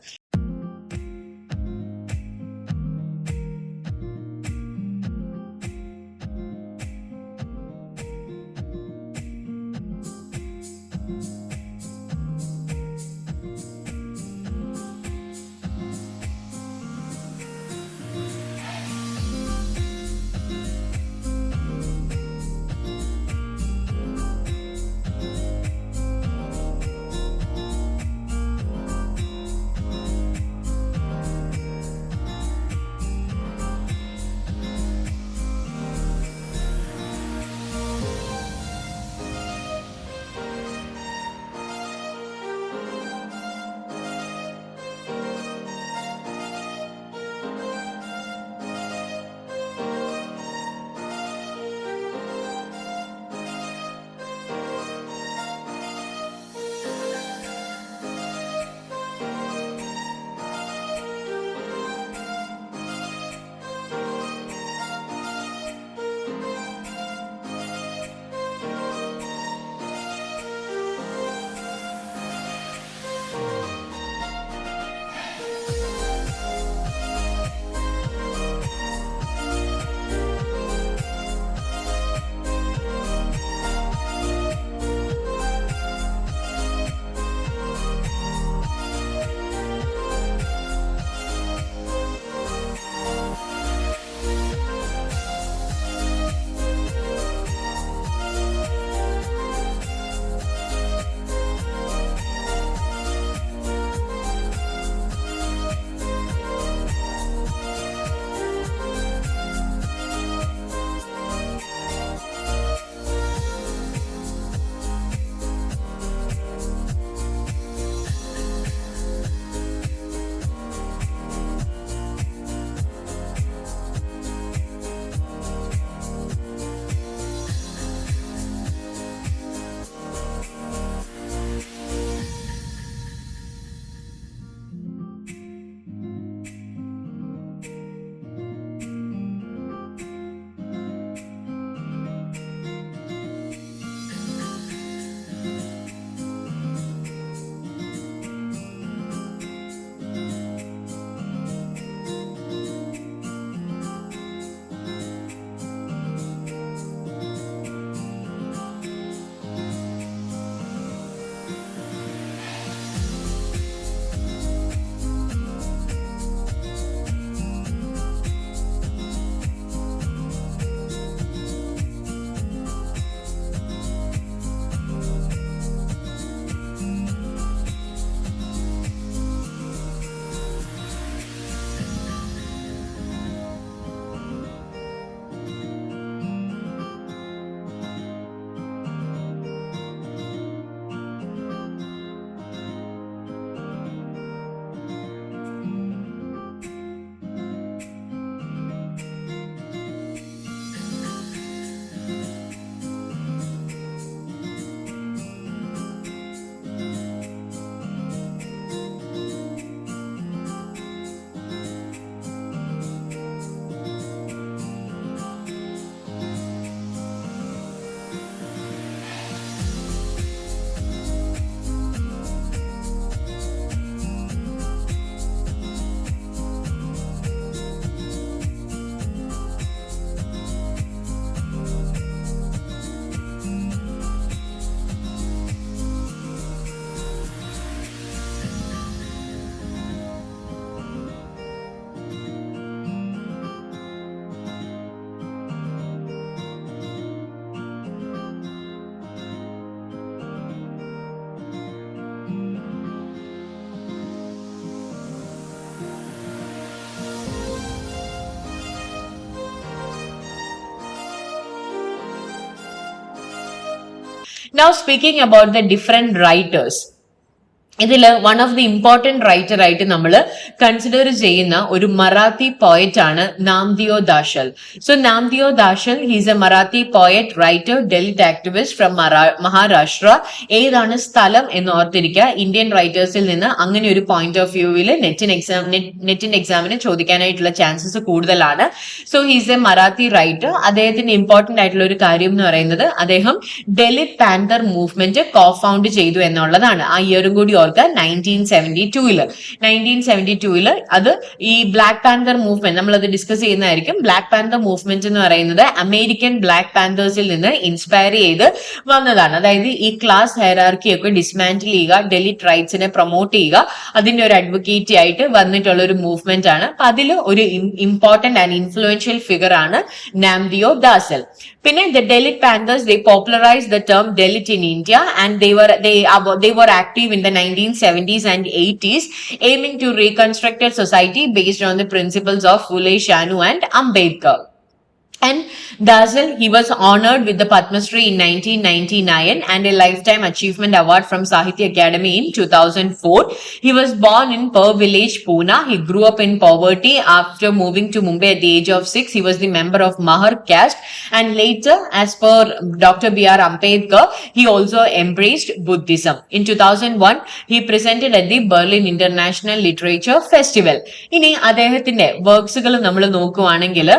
Speaker 1: Now speaking about the different writers, ഇതില് one of the important writer ആയിട്ട് നമ്മൾ കൺസിഡർ ചെയ്യുന്ന ഒരു മറാത്തി പോയറ്റ് ആണ് Namdeo Dhasal. So Namdeo Dhasal he's a Marathi poet, writer, Dalit activist from Maharashtra. ഏതാണ് സ്ഥലം എന്ന് ഓർത്തിരിക്കുക. ഇന്ത്യൻ റൈറ്റേഴ്സിൽ നിന്ന് അങ്ങനെ ഒരു പോയിന്റ് ഓഫ് വ്യൂവിൽ നെറ്റിന്റെ എക്സാമിന് ചോദിക്കാനായിട്ടുള്ള ചാൻസസ് കൂടുതലാണ്. So he's a Marathi writer. അദ്ദേഹത്തിന്റെ ഇമ്പോർട്ടന്റ് ആയിട്ടുള്ള ഒരു കാര്യം എന്ന് പറയുന്നത് അദ്ദേഹം ഡെലിറ്റ് പാന്തർ മൂവ്മെന്റ് കോ ഫൗണ്ട് ചെയ്തു എന്നുള്ളതാണ്. ആ ഇയറും കൂടി 1972 അത് ഈ ബ്ലാക്ക് പാന്തർ മൂവ്മെന്റ് നമ്മൾ അത് ഡിസ്കസ് ചെയ്യുന്നതായിരിക്കും. ബ്ലാക്ക് പാന്തർ മൂവ്മെന്റ് എന്ന് പറയുന്നത് അമേരിക്കൻ ബ്ലാക്ക് പാന്തേഴ്സിൽ നിന്ന് ഇൻസ്പയർ ചെയ്ത് വന്നതാണ്. അതായത് ഈ ക്ലാസ് ഹൈറാർക്കി ഒക്കെ ഡിസ്മാന്റിൽ ചെയ്യുക, ഡെലിറ്റ് റൈറ്റ്സിനെ പ്രൊമോട്ട് ചെയ്യുക, അതിന്റെ ഒരു അഡ്വക്കേറ്റ് ആയിട്ട് വന്നിട്ടുള്ള ഒരു മൂവ്മെന്റ് ആണ്. അപ്പൊ അതിൽ ഒരു ഇമ്പോർട്ടന്റ് ആൻഡ് ഇൻഫ്ലുവൻഷ്യൽ ഫിഗർ ആണ് നാംദിയോ ദാസൽ. പിന്നെ the Dalit Panthers, they popularized the term Dalit in India, and they were active in the 1970s and 80s, aiming to reconstruct a society based on the principles of Phule, Shanu and Ambedkar. And Dasal, he was honored with the Padma Shri in 1999 and a Lifetime Achievement Award from Sahitya Academy in 2004. He was born in Pur village, Pune. He grew up in poverty. After moving to Mumbai at the age of 6, he was the member of Mahar caste, and later, as per Dr. B.R. Ambedkar, he also embraced Buddhism. In 2001, he presented at the Berlin International Literature Festival. ഇനി അദ്ദേഹത്തിന്റെ വർക്ക്സുകൾ നമ്മൾ നോക്കുകയാണെങ്കിൽ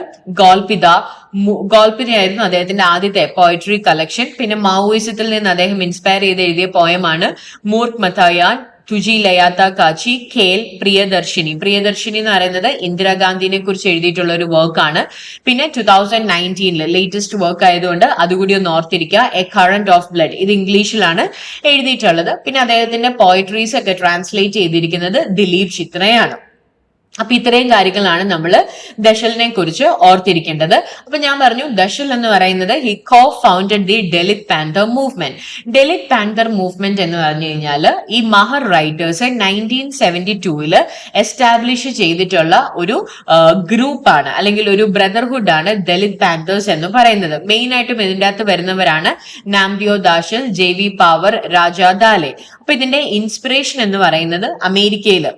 Speaker 1: ഗോൾപിതയായിരുന്നു അദ്ദേഹത്തിന്റെ ആദ്യത്തെ പോയട്രി കളക്ഷൻ. പിന്നെ മാവോയിസത്തിൽ നിന്ന് അദ്ദേഹം ഇൻസ്പയർ ചെയ്ത് എഴുതിയ പോയമാണ് മൂർഖ് മഥായാൻ, തുജി ലയാത്ത കാച്ചി, ഖേൽ, പ്രിയദർശിനി. പ്രിയദർശിനി എന്ന് പറയുന്നത് ഇന്ദിരാഗാന്ധിനെ കുറിച്ച് എഴുതിയിട്ടുള്ള ഒരു വർക്കാണ്. പിന്നെ 2019 ലേറ്റസ്റ്റ് വർക്ക് ആയതുകൊണ്ട് അതുകൂടി ഒന്ന് ഓർത്തിരിക്കുക. എ കറന്റ് ഓഫ് ബ്ലഡ്, ഇത് ഇംഗ്ലീഷിലാണ് എഴുതിയിട്ടുള്ളത്. പിന്നെ അദ്ദേഹത്തിന്റെ പോയട്രീസ് ഒക്കെ ട്രാൻസ്ലേറ്റ് ചെയ്തിരിക്കുന്നത് ദിലീപ് ചിത്രയാണ്. അപ്പൊ ഇത്രയും കാര്യങ്ങളാണ് നമ്മൾ ദശലിനെ കുറിച്ച് ഓർത്തിരിക്കേണ്ടത്. അപ്പൊ ഞാൻ പറഞ്ഞു ദശൽ എന്ന് പറയുന്നത് he co founded the delete panther movement. Delete panther movement എന്ന് പറഞ്ഞു കഴിഞ്ഞാൽ ഈ മഹർ റൈറ്റേഴ്സ് 1972 എസ്റ്റാബ്ലിഷ് ചെയ്തിട്ടുള്ള ഒരു ഗ്രൂപ്പാണ്, അല്ലെങ്കിൽ ഒരു ബ്രദർഹുഡ് ആണ് ദലിത് പാന്തേഴ്സ് എന്ന് പറയുന്നത്. മെയിൻ ആയിട്ടും ഇതിന്റെ അകത്ത് വരുന്നവരാണ് നാംദിയോ ദാശൽ, JV പാവർ, രാജാ ദാലെ. അപ്പൊ ഇതിന്റെ ഇൻസ്പിറേഷൻ എന്ന് പറയുന്നത് അമേരിക്കയില്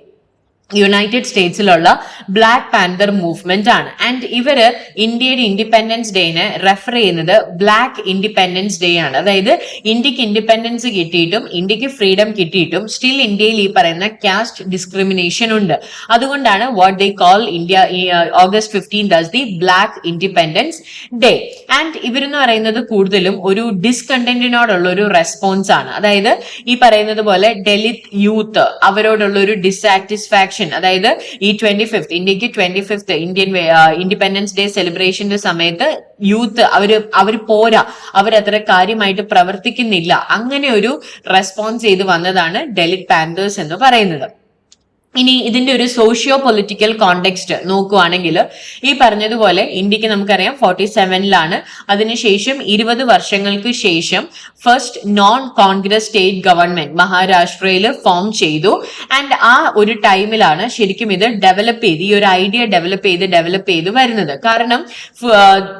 Speaker 1: യുണൈറ്റഡ് സ്റ്റേറ്റ്സിലുള്ള ബ്ലാക്ക് പാന്തർ മൂവ്മെന്റ് ആണ്. ആൻഡ് ഇവര് ഇന്ത്യയുടെ ഇൻഡിപെൻഡൻസ് ഡേനെ റെഫർ ചെയ്യുന്നത് ബ്ലാക്ക് ഇൻഡിപെൻഡൻസ് ഡേ ആണ്. അതായത് ഇന്ത്യക്ക് ഇൻഡിപെൻഡൻസ് കിട്ടിയിട്ടും ഇന്ത്യക്ക് ഫ്രീഡം കിട്ടിയിട്ടും സ്റ്റിൽ ഇന്ത്യയിൽ ഈ പറയുന്ന കാസ്റ്റ് ഡിസ്ക്രിമിനേഷൻ ഉണ്ട്. അതുകൊണ്ടാണ് what they call India August 15th as the black independence day. And ഇവരെന്ന് പറയുന്നത് കൂടുതലും ഒരു ഡിസ്കണ്ടന്റിനോടുള്ള ഒരു റെസ്പോൺസ് ആണ്. അതായത് ഈ പറയുന്നത് പോലെ ഡെലിറ്റ് യൂത്ത് അവരോടുള്ള ഒരു ഡിസാറ്റിസ്ഫാക്ഷൻ, അതായത് ഈ 25th ഇന്ത്യക്ക് 25th ഇന്ത്യൻ ഇൻഡിപെൻഡൻസ് ഡേ സെലിബ്രേഷന്റെ സമയത്ത് യൂത്ത് അവര് പോരാ, അവരത്ര കാര്യമായിട്ട് പ്രവർത്തിക്കുന്നില്ല, അങ്ങനെ ഒരു റെസ്പോൺസ് ചെയ്ത് വന്നതാണ് ഡെലിറ്റ് പാന്തേഴ്സ് എന്ന് പറയുന്നത്. ഇനി ഇതിന്റെ ഒരു സോഷ്യോ പൊളിറ്റിക്കൽ കോണ്ടെക്സ്റ്റ് നോക്കുവാണെങ്കിൽ ഈ പറഞ്ഞതുപോലെ ഇന്ത്യക്ക് നമുക്കറിയാം 47 അതിനുശേഷം 20 വർഷങ്ങൾക്ക് ശേഷം first non Congress state government മഹാരാഷ്ട്രയിൽ ഫോം ചെയ്തു. ആൻഡ് ആ ഒരു ടൈമിലാണ് ശരിക്കും ഇത് ഡെവലപ്പ് ചെയ്ത്, ഈ ഒരു ഐഡിയ ഡെവലപ്പ് ചെയ്ത് വരുന്നത്. കാരണം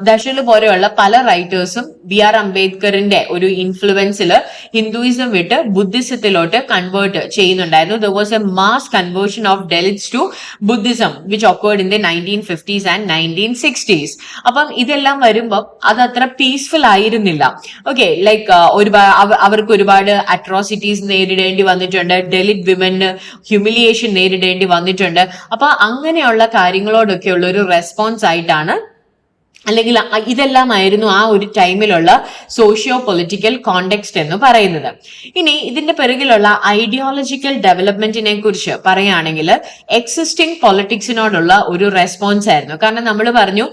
Speaker 1: ദശല് പോലെയുള്ള പല റൈറ്റേഴ്സും B.R. അംബേദ്കറിന്റെ ഒരു ഇൻഫ്ലുവൻസിൽ ഹിന്ദുയിസം വിട്ട് ബുദ്ധിസത്തിലോട്ട് കൺവേർട്ട് ചെയ്യുന്നുണ്ടായിരുന്നു. There was A mass conversion of Dalits to Buddhism which occurred in the 1950s and 1960s. അപ്പം ഇതെല്ലാം വരുമ്പോൾ അത് അത്ര പീസ്ഫുൾ ആയിരുന്നില്ല. ഓക്കെ, ലൈക്ക് അവർക്ക് ഒരുപാട് അട്രോസിറ്റീസ് നേരിടേണ്ടി വന്നിട്ടുണ്ട്, ഡെലിറ്റ് വിമന് ഹ്യൂമിലിയേഷൻ നേരിടേണ്ടി വന്നിട്ടുണ്ട്. അപ്പൊ അങ്ങനെയുള്ള കാര്യങ്ങളോടൊക്കെ ഉള്ള ഒരു റെസ്പോൺസ് ആയിട്ടാണ്, അല്ലെങ്കിൽ ഇതെല്ലാമായിരുന്നു ആ ഒരു ടൈമിലുള്ള സോഷ്യോ പൊളിറ്റിക്കൽ കോണ്ടെക്സ്റ്റ് എന്ന് പറയുന്നത്. ഇനി ഇതിന്റെ പിറകിലുള്ള ഐഡിയോളജിക്കൽ ഡെവലപ്മെന്റിനെ കുറിച്ച് പറയുകയാണെങ്കിൽ എക്സിസ്റ്റിംഗ് പൊളിറ്റിക്സിനോടുള്ള ഒരു റെസ്പോൺസ് ആയിരുന്നു. കാരണം നമ്മൾ പറഞ്ഞു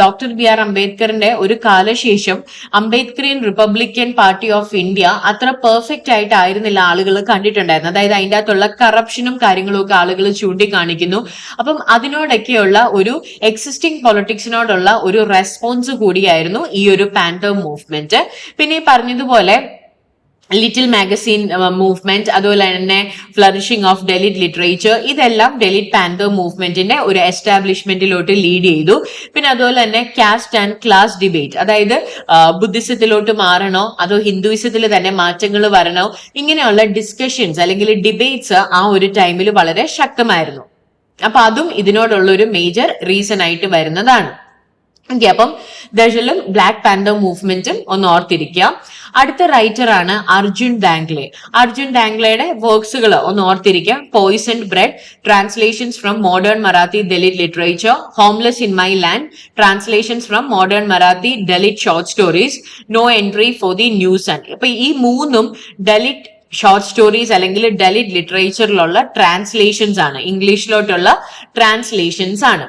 Speaker 1: ഡോക്ടർ B.R. അംബേദ്കറിന്റെ ഒരു കാലശേഷം അംബേദ്കറിയൻ റിപ്പബ്ലിക്കൻ പാർട്ടി ഓഫ് ഇന്ത്യ അത്ര പെർഫെക്റ്റ് ആയിട്ടായിരുന്നില്ല ആളുകൾ കണ്ടിട്ടുണ്ടായിരുന്നു. അതായത് അതിൻ്റെ അകത്തുള്ള കറപ്ഷനും കാര്യങ്ങളും ഒക്കെ ആളുകൾ ചൂണ്ടിക്കാണിക്കുന്നു. അപ്പം അതിനോടൊക്കെയുള്ള ഒരു എക്സിസ്റ്റിംഗ് പൊളിറ്റിക്സിനോട് ഒരു റെസ്പോൺസ് കൂടിയായിരുന്നു ഈ ഒരു പാന്തർ മൂവ്മെന്റ്. പിന്നെ ഈ പറഞ്ഞതുപോലെ ലിറ്റിൽ മാഗസീൻ മൂവ്മെന്റ്, അതുപോലെ തന്നെ ഫ്ലറിഷിംഗ് ഓഫ് ഡെലിറ്റ് ലിറ്ററേച്ചർ, ഇതെല്ലാം ഡെലിറ്റ് പാന്തർ മൂവ്മെന്റിന്റെ ഒരു എസ്റ്റാബ്ലിഷ്മെന്റിലോട്ട് ലീഡ് ചെയ്തു. പിന്നെ അതുപോലെ തന്നെ കാസ്റ്റ് ആൻഡ് ക്ലാസ് ഡിബേറ്റ്, അതായത് ബുദ്ധിസത്തിലോട്ട് മാറണോ അതോ ഹിന്ദുയിസത്തിൽ തന്നെ മാറ്റങ്ങൾ വരണോ, ഇങ്ങനെയുള്ള ഡിസ്കഷൻസ് അല്ലെങ്കിൽ ഡിബേറ്റ്സ് ആ ഒരു ടൈമിൽ വളരെ ശക്തമായിരുന്നു. അപ്പൊ അതും ഇതിനോടുള്ള ഒരു മേജർ റീസൺ ആയിട്ട് വരുന്നതാണ്. ഓക്കെ, അപ്പം ദശലും ബ്ലാക്ക് പാന്തർ മൂവ്മെന്റും ഒന്ന് ഓർത്തിരിക്കാം. അടുത്ത റൈറ്റർ ആണ് അർജുൻ ഡാംഗ്ലെ. അർജുൻ ഡാംഗ്ലയുടെ വർക്ക്സുകൾ ഒന്ന് ഓർത്തിരിക്കാം. Poisoned bread, translations from modern Marathi Dalit literature, homeless in my land, translations from modern Marathi Dalit short stories, no entry for the news and. അപ്പൊ ഈ മൂന്നും ദലിത് ഷോർട്ട് സ്റ്റോറീസ് അല്ലെങ്കിൽ ഡെലിറ്റ് ലിറ്ററേച്ചറിലുള്ള ട്രാൻസ്ലേഷൻസ് ആണ്, ഇംഗ്ലീഷിലോട്ടുള്ള ട്രാൻസ്ലേഷൻസ് ആണ്.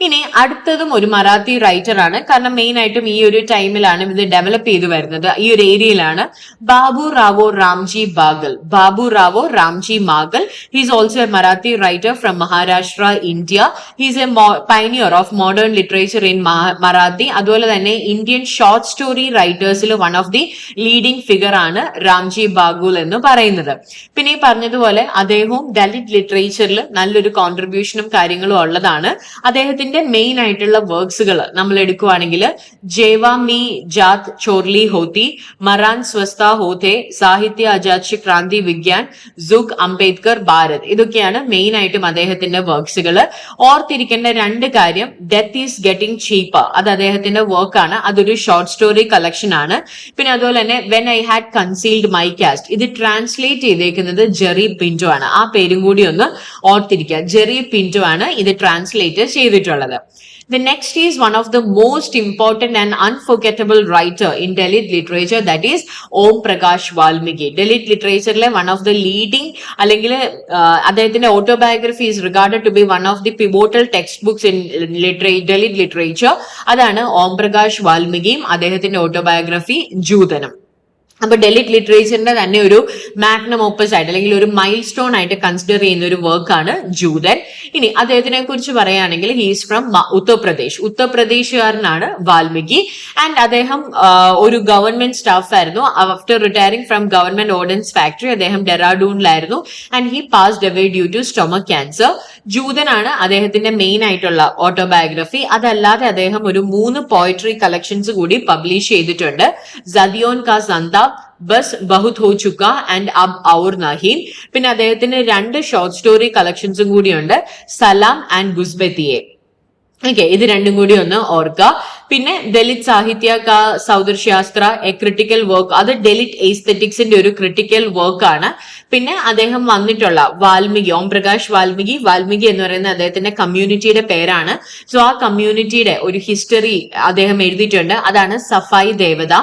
Speaker 1: ഇനി അടുത്തതും ഒരു മറാത്തി റൈറ്റർ ആണ്, കാരണം മെയിൻ ആയിട്ടും ഈ ഒരു ടൈമിലാണ് ഇത് ഡെവലപ്പ് ചെയ്തു വരുന്നത്, ഈ ഒരു ഏരിയയിലാണ്. Babu Rao Ramji Bagal. Babu Rao Ramji Magal, he's also a Marathi writer from Maharashtra, India. He's a pioneer of modern literature in Marathi. അതുപോലെ തന്നെ ഇന്ത്യൻ ഷോർട്ട് സ്റ്റോറി റൈറ്റേഴ്സിൽ one of the leading figure ആണ് റാംജി ബാഗുൽ എന്ന് പറയുന്നത്. പിന്നെ ഈ പറഞ്ഞതുപോലെ അദ്ദേഹവും ദലിത് ലിറ്ററേച്ചറിൽ നല്ലൊരു കോൺട്രിബ്യൂഷനും കാര്യങ്ങളും ഉള്ളതാണ്. അദ്ദേഹത്തിന്റെ മെയിൻ ആയിട്ടുള്ള വർക്ക്സുകൾ നമ്മൾ എടുക്കുവാണെങ്കിൽ ജേവാ മീ ജാത് ചോർലി ഹോത്തി, മറാൻ സ്വസ്ഥ ഹോത്തെ, സാഹിത്യ അജാച്ച് ക്രാന്തി വിജ്ഞാൻ, സുഗ് അംബേദ്കർ ഭാരത്, ഇതൊക്കെയാണ് മെയിൻ ആയിട്ടും അദ്ദേഹത്തിന്റെ വർക്ക്സുകൾ. ഓർത്തിരിക്കേണ്ട രണ്ട് കാര്യം, ഡെത്ത് ഈസ് ഗെറ്റിംഗ് ചീപ്പർ, അത് അദ്ദേഹത്തിന്റെ വർക്കാണ്, അതൊരു ഷോർട്ട് സ്റ്റോറി കളക്ഷൻ ആണ്. പിന്നെ അതുപോലെ തന്നെ when I had concealed my caste, ഇത് ട്രാൻസ്ലേറ്റ് ചെയ്തേക്കുന്നത് ജെറി പിന്റോ ആണ്. ആ പേരും കൂടി ഒന്ന് ഓർത്തിരിക്കുക, ജെറി പിന്റോ ആണ് ഇത് ട്രാൻസ്ലേറ്റ് ചെയ്തിട്ടുള്ളത്. The next is one of the most important and unforgettable writer in Dalit literature, that is Om Prakash Valmiki. Dalit literature le one of the leading അല്ലെങ്കിൽ അദ്ദേഹത്തിന്റെ autobiography is regarded to be one of the pivotal textbooks in Dalit literature. അതാണ് ഓം പ്രകാശ് വാൽമീകിയും അദ്ദേഹത്തിന്റെ autobiography ജൂതനം. അപ്പൊ ഡെലിറ്റ് ലിറ്ററേച്ചറിന്റെ തന്നെ ഒരു മാഗ്നം ഓപ്പസ് ആയിട്ട് അല്ലെങ്കിൽ ഒരു മൈൽ സ്റ്റോൺ ആയിട്ട് കൺസിഡർ ചെയ്യുന്ന ഒരു വർക്കാണ് ജൂതൻ. ഇനി അദ്ദേഹത്തിനെ കുറിച്ച് പറയുകയാണെങ്കിൽ ഹീസ് ഫ്രം ഉത്തർപ്രദേശ്, ഉത്തർപ്രദേശുകാരനാണ് വാൽമീകി. ആൻഡ് അദ്ദേഹം ഒരു ഗവൺമെന്റ് സ്റ്റാഫ് ആയിരുന്നു. After retiring from government ordnance factory അദ്ദേഹം ഡെറാഡൂണിലായിരുന്നു. And he passed away due to stomach cancer. ജൂതനാണ് അദ്ദേഹത്തിന്റെ മെയിൻ ആയിട്ടുള്ള ഓട്ടോബയോഗ്രഫി. അതല്ലാതെ അദ്ദേഹം ഒരു 3 പോയട്രി കളക്ഷൻസ് കൂടി പബ്ലിഷ് ചെയ്തിട്ടുണ്ട്. സദിയോൻ കാ സന്താ, ബസ് ബഹുത് ഹോ ചുക്ക ആൻഡ് അബ് ഔർ നഹീൻ. പിന്നെ അദ്ദേഹത്തിന് 2 ഷോർട്ട് സ്റ്റോറി കളക്ഷൻസും കൂടിയുണ്ട്, സലാം ആൻഡ് ഗുസ്ബത്തിയെ. ഓക്കെ, ഇത് രണ്ടും കൂടി ഒന്ന് ഓർക്കുക. പിന്നെ ദലിത് സാഹിത്യ കാ സൗദർശാസ്ത്ര എ ക്രിട്ടിക്കൽ വർക്ക്, അത് ഡെലിറ്റ് എസ്തെറ്റിക്സിന്റെ ഒരു ക്രിട്ടിക്കൽ വർക്കാണ്. പിന്നെ അദ്ദേഹം വന്നിട്ടുള്ള വാൽമീകി, ഓം പ്രകാശ് വാൽമീകി, വാൽമീകി എന്ന് പറയുന്ന അദ്ദേഹത്തിന്റെ കമ്മ്യൂണിറ്റിയുടെ പേരാണ്. സോ ആ കമ്മ്യൂണിറ്റിയുടെ ഒരു ഹിസ്റ്ററി അദ്ദേഹം എഴുതിയിട്ടുണ്ട്, അതാണ് സഫായി ദേവത.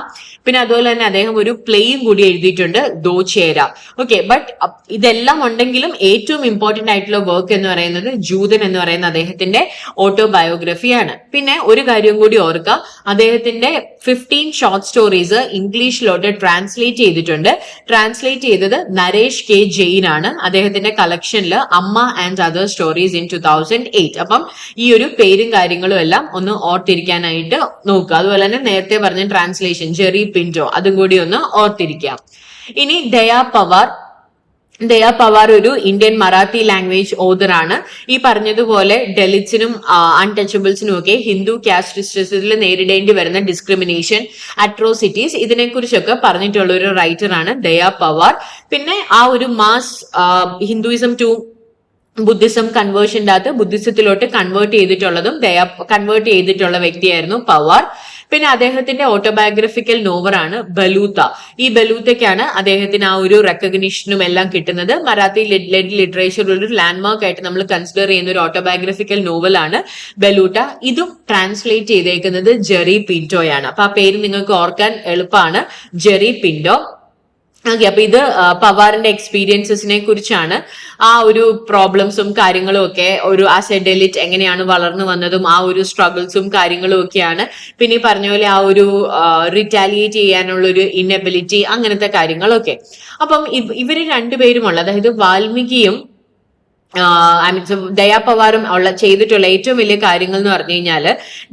Speaker 1: പിന്നെ അതുപോലെ തന്നെ അദ്ദേഹം ഒരു പ്ലേയും കൂടി എഴുതിയിട്ടുണ്ട്, ദോചേര. ഓക്കെ, ബട്ട് ഇതെല്ലാം ഉണ്ടെങ്കിലും ഏറ്റവും ഇമ്പോർട്ടന്റ് ആയിട്ടുള്ള വർക്ക് എന്ന് പറയുന്നത് ജൂതൻ എന്ന് പറയുന്ന അദ്ദേഹത്തിന്റെ ഓട്ടോബയോഗ്രഫിയാണ്. പിന്നെ ഒരു കാര്യം കൂടി ഓർക്കുക, അദ്ദേഹത്തിന്റെ 15 ഷോർട്ട് സ്റ്റോറീസ് ഇംഗ്ലീഷിലോട്ട് ട്രാൻസ്ലേറ്റ് ചെയ്തിട്ടുണ്ട്. ട്രാൻസ്ലേറ്റ് ചെയ്തത് നരേഷ് കെ ജെയിൻ ആണ്. അദ്ദേഹത്തിന്റെ കളക്ഷനിൽ അമ്മ ആൻഡ് അതർ സ്റ്റോറീസ് ഇൻ 2008. അപ്പം ഈ ഒരു പേരും കാര്യങ്ങളും എല്ലാം ഒന്ന് ഓർത്തിരിക്കാനായിട്ട് നോക്കുക. അതുപോലെ തന്നെ നേരത്തെ പറഞ്ഞ ട്രാൻസ്ലേഷൻ ജെറി പിന്റോ, അതും കൂടി ഒന്ന് ഓർത്തിരിക്കാം. ഇനി ദയാ പവാർ. ദയാ പവാർ ഒരു ഇന്ത്യൻ മറാത്തി ലാംഗ്വേജ് ഓതർ ആണ്. ഈ പറഞ്ഞതുപോലെ ഡെലിറ്റ്സിനും അൺടച്ചബിൾസിനും ഒക്കെ ഹിന്ദു കാസ്റ്റ് സിസ്റ്റത്തിൽ നേരിടേണ്ടി വരുന്ന ഡിസ്ക്രിമിനേഷൻ, അട്രോസിറ്റീസ്, ഇതിനെക്കുറിച്ചൊക്കെ പറഞ്ഞിട്ടുള്ള ഒരു റൈറ്റർ ആണ് ദയാ പവാർ. പിന്നെ ആ ഒരു മാസ് ഹിന്ദുയിസം ടു ബുദ്ധിസം കൺവേർഷൻ്റെ അകത്ത് ബുദ്ധിസത്തിലോട്ട് കൺവേർട്ട് ചെയ്തിട്ടുള്ള വ്യക്തിയായിരുന്നു പവാർ. പിന്നെ അദ്ദേഹത്തിന്റെ ഓട്ടോബയോഗ്രഫിക്കൽ നോവലാണ് ബലൂത്ത. ഈ ബലൂത്തയ്ക്കാണ് അദ്ദേഹത്തിന് ആ ഒരു റെക്കഗ്നിഷനും എല്ലാം കിട്ടുന്നത്. മറാത്തി ലിറ്ററേച്ചറിൽ ഒരു ലാൻഡ്മാർക്ക് ആയിട്ട് നമ്മൾ കൺസിഡർ ചെയ്യുന്ന ഒരു ഓട്ടോബയോഗ്രഫിക്കൽ നോവലാണ് ബലൂത്ത. ഇതും ട്രാൻസ്ലേറ്റ് ചെയ്തേക്കുന്നത് ജെറി പിന്റോയാണ്. അപ്പൊ ആ പേര് നിങ്ങൾക്ക് ഓർക്കാൻ എളുപ്പമാണ്, ജെറി പിന്റോ. ഓക്കെ, അപ്പൊ ഇത് പവാറിന്റെ എക്സ്പീരിയൻസസിനെ കുറിച്ചാണ്. ആ ഒരു പ്രോബ്ലംസും കാര്യങ്ങളും ഒക്കെ ഒരു ആസ് എ ഡെലിറ്റ് എങ്ങനെയാണ് വളർന്നു വന്നതും ആ ഒരു സ്ട്രഗിൾസും കാര്യങ്ങളും ഒക്കെയാണ്. പിന്നെ ഈ പറഞ്ഞ പോലെ ആ ഒരു റിറ്റാലിയേറ്റ് ചെയ്യാനുള്ള ഒരു ഇൻഎബിലിറ്റി, അങ്ങനത്തെ കാര്യങ്ങളൊക്കെ. അപ്പം ഇവര് രണ്ടുപേരുമുള്ള, അതായത് വാൽമീകിയും ഐ മീൻ ദയാപവാറും ഉള്ള ചെയ്തിട്ടുള്ള ഏറ്റവും വലിയ കാര്യങ്ങൾ എന്ന് പറഞ്ഞു കഴിഞ്ഞാൽ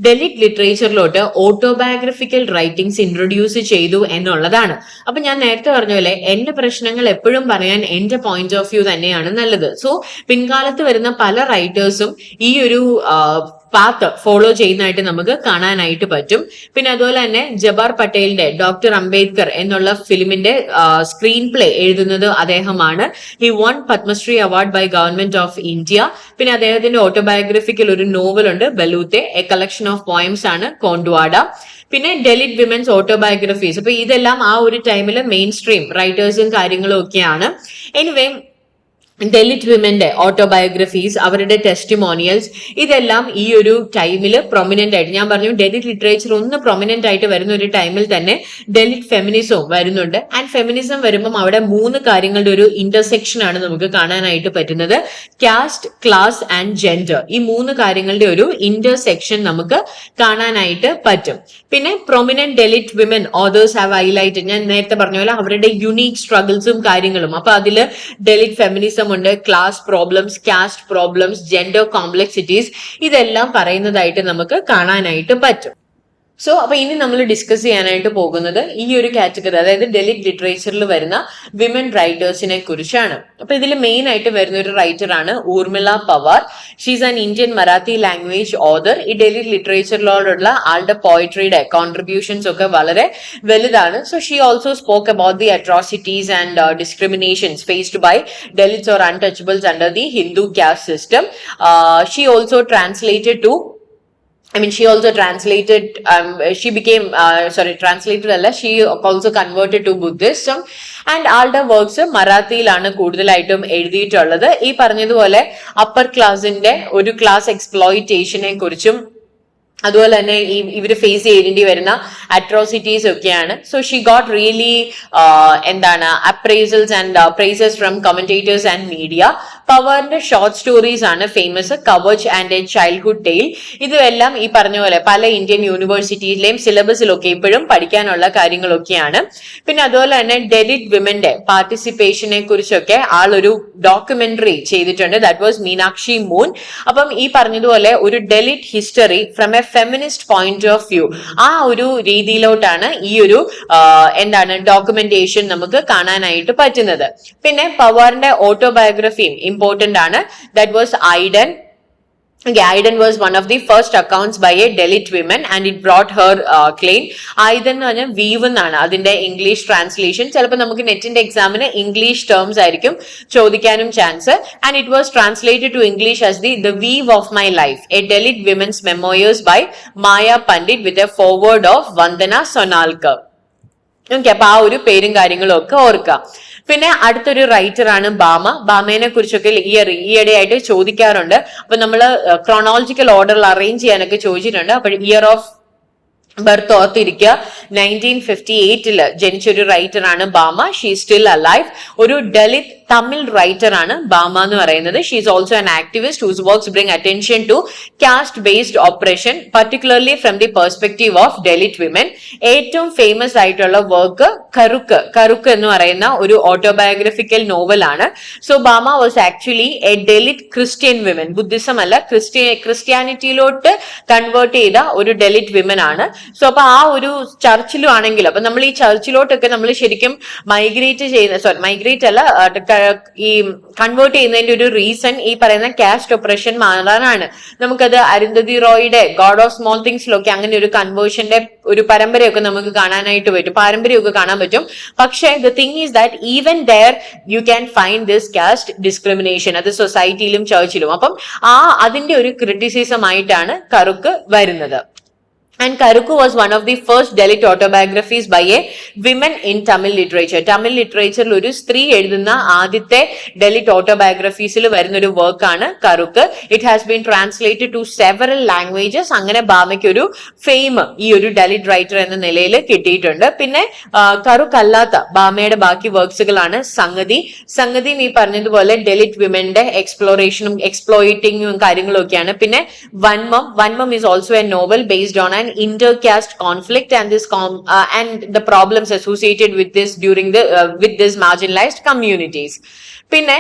Speaker 1: ദലിത് ലിറ്ററേച്ചറിലോട്ട് ഓട്ടോബയോഗ്രഫിക്കൽ റൈറ്റിംഗ്സ് ഇൻട്രൊഡ്യൂസ് ചെയ്തു എന്നുള്ളതാണ്. അപ്പൊ ഞാൻ നേരത്തെ പറഞ്ഞ പോലെ എന്റെ പ്രശ്നങ്ങൾ എപ്പോഴും പറയാൻ എന്റെ പോയിന്റ് ഓഫ് വ്യൂ തന്നെയാണ് നല്ലത്. സോ പിൻകാലത്ത് വരുന്ന പല റൈറ്റേഴ്സും ഈ ഒരു പാത്ത് ഫോളോ ചെയ്യുന്നതായിട്ട് നമുക്ക് കാണാനായിട്ട് പറ്റും. പിന്നെ അതുപോലെ തന്നെ ജബാർ പട്ടേലിന്റെ ഡോക്ടർ അംബേദ്കർ എന്നുള്ള ഫിലിമിന്റെ സ്ക്രീൻ പ്ലേ എഴുതുന്നത് അദ്ദേഹമാണ്. He won Padmashri award by government of India. പിന്നെ അദ്ദേഹത്തിന്റെ ഓട്ടോബയോഗ്രഫിക്കൽ ഒരു നോവൽ ഉണ്ട്, Baluta, a collection of poems ആണ്, കോണ്ട്വാഡ. പിന്നെ ഡെലിറ്റ് വിമൻസ് ഓട്ടോബയോഗ്രഫീസ്. അപ്പൊ ഇതെല്ലാം ആ ഒരു ടൈമിൽ മെയിൻ സ്ട്രീം റൈറ്റേഴ്സും കാര്യങ്ങളും ഒക്കെയാണ്. എനിവേ ദലിത് വിമന്റെ ഓട്ടോബയോഗ്രഫീസ്, അവരുടെ ടെസ്റ്റിമോണിയൽസ്, ഇതെല്ലാം ഈ ഒരു ടൈമിൽ പ്രൊമിനന്റ് ആയിട്ട്, ഞാൻ പറഞ്ഞു ദലിത് ലിറ്ററേച്ചർ ഒന്ന് പ്രൊമിനന്റ് ആയിട്ട് വരുന്ന ഒരു ടൈമിൽ തന്നെ ദലിത് ഫെമിനിസവും വരുന്നുണ്ട്. ആൻഡ് ഫെമിനിസം വരുമ്പം അവിടെ 3 കാര്യങ്ങളുടെ ഒരു ഇന്റർസെക്ഷൻ ആണ് നമുക്ക് കാണാനായിട്ട് പറ്റുന്നത്. കാസ്റ്റ്, ക്ലാസ് ആൻഡ് ജെൻഡർ, ഈ 3 കാര്യങ്ങളുടെ ഒരു ഇന്റർസെക്ഷൻ നമുക്ക് കാണാനായിട്ട് പറ്റും. പിന്നെ prominent Dalit women authors have highlighted, ഞാൻ നേരത്തെ പറഞ്ഞ പോലെ അവരുടെ യുണീക് സ്ട്രഗിൾസും കാര്യങ്ങളും. അപ്പൊ അതില് ദലിത് ഫെമിനിസം ഉണ്ട്, class problems, caste problems, gender complexities, ഇതെല്ലാം പറയുന്നതായിട്ട് നമുക്ക് കാണാനായിട്ട് പറ്റും. സോ അപ്പൊ ഇനി നമ്മൾ ഡിസ്കസ് ചെയ്യാനായിട്ട് പോകുന്നത് ഈ ഒരു കാറ്റഗറി, അതായത് ഡെലിറ്റ് ലിറ്ററേച്ചറിൽ വരുന്ന വിമൻ റൈറ്റേഴ്സിനെ കുറിച്ചാണ്. അപ്പൊ ഇതിൽ മെയിൻ ആയിട്ട് വരുന്ന ഒരു റൈറ്റർ ആണ് Urmila Pawar. She's an Indian Marathi language author. ഈ ഡെലിറ്റ് ലിറ്ററേച്ചറിലോടുള്ള ആളുടെ പോയിട്രിയുടെ കോൺട്രിബ്യൂഷൻസ് ഒക്കെ വളരെ വലുതാണ്. So she also spoke about the atrocities and discriminations faced by Dalits or untouchables under the Hindu caste system. She also translated to she also translated, she also converted to Buddhism. And ആളുടെ വർക്ക്സ് മറാത്തിയിലാണ് കൂടുതലായിട്ടും എഴുതിയിട്ടുള്ളത്. ഈ പറഞ്ഞതുപോലെ അപ്പർ ക്ലാസിന്റെ ഒരു ക്ലാസ് എക്സ്പ്ലോയിറ്റേഷനെ കുറിച്ചും അതുപോലെ തന്നെ ഇവര് ഫേസ് ചെയ്യേണ്ടി വരുന്ന അട്രോസിറ്റീസ് ഒക്കെയാണ്. So she got really appraisals and prizes from commentators and media. പവറിന്റെ ഷോർട്ട് സ്റ്റോറീസ് ആണ് famous, Kavach and a childhood tale. ഇതുമെല്ലാം ഈ പറഞ്ഞ പോലെ പല ഇന്ത്യൻ യൂണിവേഴ്സിറ്റിയിലെയും സിലബസിലൊക്കെ ഇപ്പോഴും പഠിക്കാനുള്ള കാര്യങ്ങളൊക്കെയാണ്. പിന്നെ അതുപോലെ തന്നെ ഡെലിറ്റ് വിമന്റെ പാർട്ടിസിപ്പേഷനെ കുറിച്ചൊക്കെ ആളൊരു ഡോക്യുമെന്ററി ചെയ്തിട്ടുണ്ട്, ദാറ്റ് വാസ് മീനാക്ഷി മൂൺ. അപ്പം ഈ പറഞ്ഞതുപോലെ ഒരു delete history from A feminist point of view, ആ ഒരു രീതിയിലോട്ടാണ് ഈ ഒരു ഡോക്യുമെന്റേഷൻ നമുക്ക് കാണാനായിട്ട് പറ്റുന്നത്. പിന്നെ പവാറിന്റെ ഓട്ടോബയോഗ്രഫിയും ഇമ്പോർട്ടന്റ് ആണ്. That was Aaydan. Iden was one of the first accounts by a Dalit woman and it brought her claim. Iden എന്ന് പറഞ്ഞാൽ വീവ് എന്നാണ് അതിന്റെ ഇംഗ്ലീഷ് ട്രാൻസ്ലേഷൻ. ചിലപ്പോൾ നമുക്ക് നെറ്റിന്റെ എക്സാമിന് ഇംഗ്ലീഷ് ടേംസ് ആയിരിക്കും ചോദിക്കാനും chance. And it was translated to English as the weave of my life, a Dalit women's memoirs by Maya Pandit with a foreword of Vandana Sonalkar. Okay, അപ്പൊ ആ ഒരു പേരും കാര്യങ്ങളും ഒക്കെ ഓർക്കാം. പിന്നെ അടുത്തൊരു റൈറ്റർ ആണ് ബാമ. ബാമേനെ കുറിച്ചൊക്കെ ഈയിടെയായിട്ട് ചോദിക്കാറുണ്ട്. അപ്പൊ നമ്മള് ക്രോണോളജിക്കൽ ഓർഡറിൽ അറേഞ്ച് ചെയ്യാനൊക്കെ ചോദിച്ചിട്ടുണ്ട്. അപ്പോൾ ഇയർ ഓഫ് ബർത്ത് ഓർത്തിരിക്കുക. 1958 ജനിച്ചൊരു റൈറ്റർ ആണ് ബാമ. She still alive. ഒരു ദലിത് തമിഴ് റൈറ്റർ ആണ് ബാമ എന്ന് പറയുന്നത്. She is also an activist whose works bring attention to caste based operation, particularly from the perspective of Dalit women. ഏറ്റവും ഫേമസ് ആയിട്ടുള്ള വർക്ക് കറുക്ക് എന്ന് പറയുന്ന ഒരു ഓട്ടോബയോഗ്രഫിക്കൽ നോവൽ ആണ്. So Bama was actually a Dalit Christian women, Buddhism അല്ല ക്രിസ്ത്യാനിറ്റിയിലോട്ട് കൺവേർട്ട് ചെയ്ത ഒരു ദലിത് വിമൻ ആണ്. സോ അപ്പൊ ആ ഒരു ചർച്ചിലും ആണെങ്കിലും, അപ്പൊ നമ്മൾ ഈ ചർച്ചിലോട്ടൊക്കെ നമ്മൾ ശരിക്കും മൈഗ്രേറ്റ് അല്ല, ഈ കൺവേർട്ട് ചെയ്യുന്നതിന്റെ ഒരു റീസൺ ഈ പറയുന്ന കാസ്റ്റ് ഒപ്രഷൻ മാറാനാണ്. നമുക്കത് അരുന്ധതി റോയുടെ ഗോഡ് ഓഫ് സ്മോൾ തിങ്സിലൊക്കെ അങ്ങനെ ഒരു കൺവേർഷന്റെ ഒരു പരമ്പരയൊക്കെ നമുക്ക് കാണാനായിട്ട് പറ്റും, പാരമ്പര്യമൊക്കെ കാണാൻ പറ്റും. പക്ഷേ the thing is that even there you can find this caste discrimination, അത് സൊസൈറ്റിയിലും ചർച്ചിലും. അപ്പം അതിന്റെ ഒരു ക്രിറ്റിസിസം ആയിട്ടാണ് കറുക്ക് വരുന്നത്. And Karukku was one of the first Dalit autobiographies by a women in Tamil literature. Tamil literature ഒരു സ്ത്രീ എഴുതുന്ന ആദ്യത്തെ Dalit autobiographiesൽ വരുന്ന ഒരു വർക്ക് ആണ് Karukku. It has been translated to several languages. അങ്ങനെ ബാമയ്ക്ക് ഒരു ഫെയിം ഈ ഒരു Dalit റൈറ്റർ എന്ന നിലയിൽ കിട്ടിയിട്ടുണ്ട്. പിന്നെ കറുക്ക് അല്ലാത്ത ബാമയുടെ ബാക്കി വർക്ക്സുകളാണ് സംഗതി ഈ പറഞ്ഞതുപോലെ Dalit വിമന്റെ എക്സ്പ്ലോറേഷനും എക്സ്പ്ലോയിറ്റിംഗും കാര്യങ്ങളും ഒക്കെയാണ്. പിന്നെ വൻമം is also a novel based on an intercaste conflict and and the problems associated with this during with this marginalized communities. പിന്നെ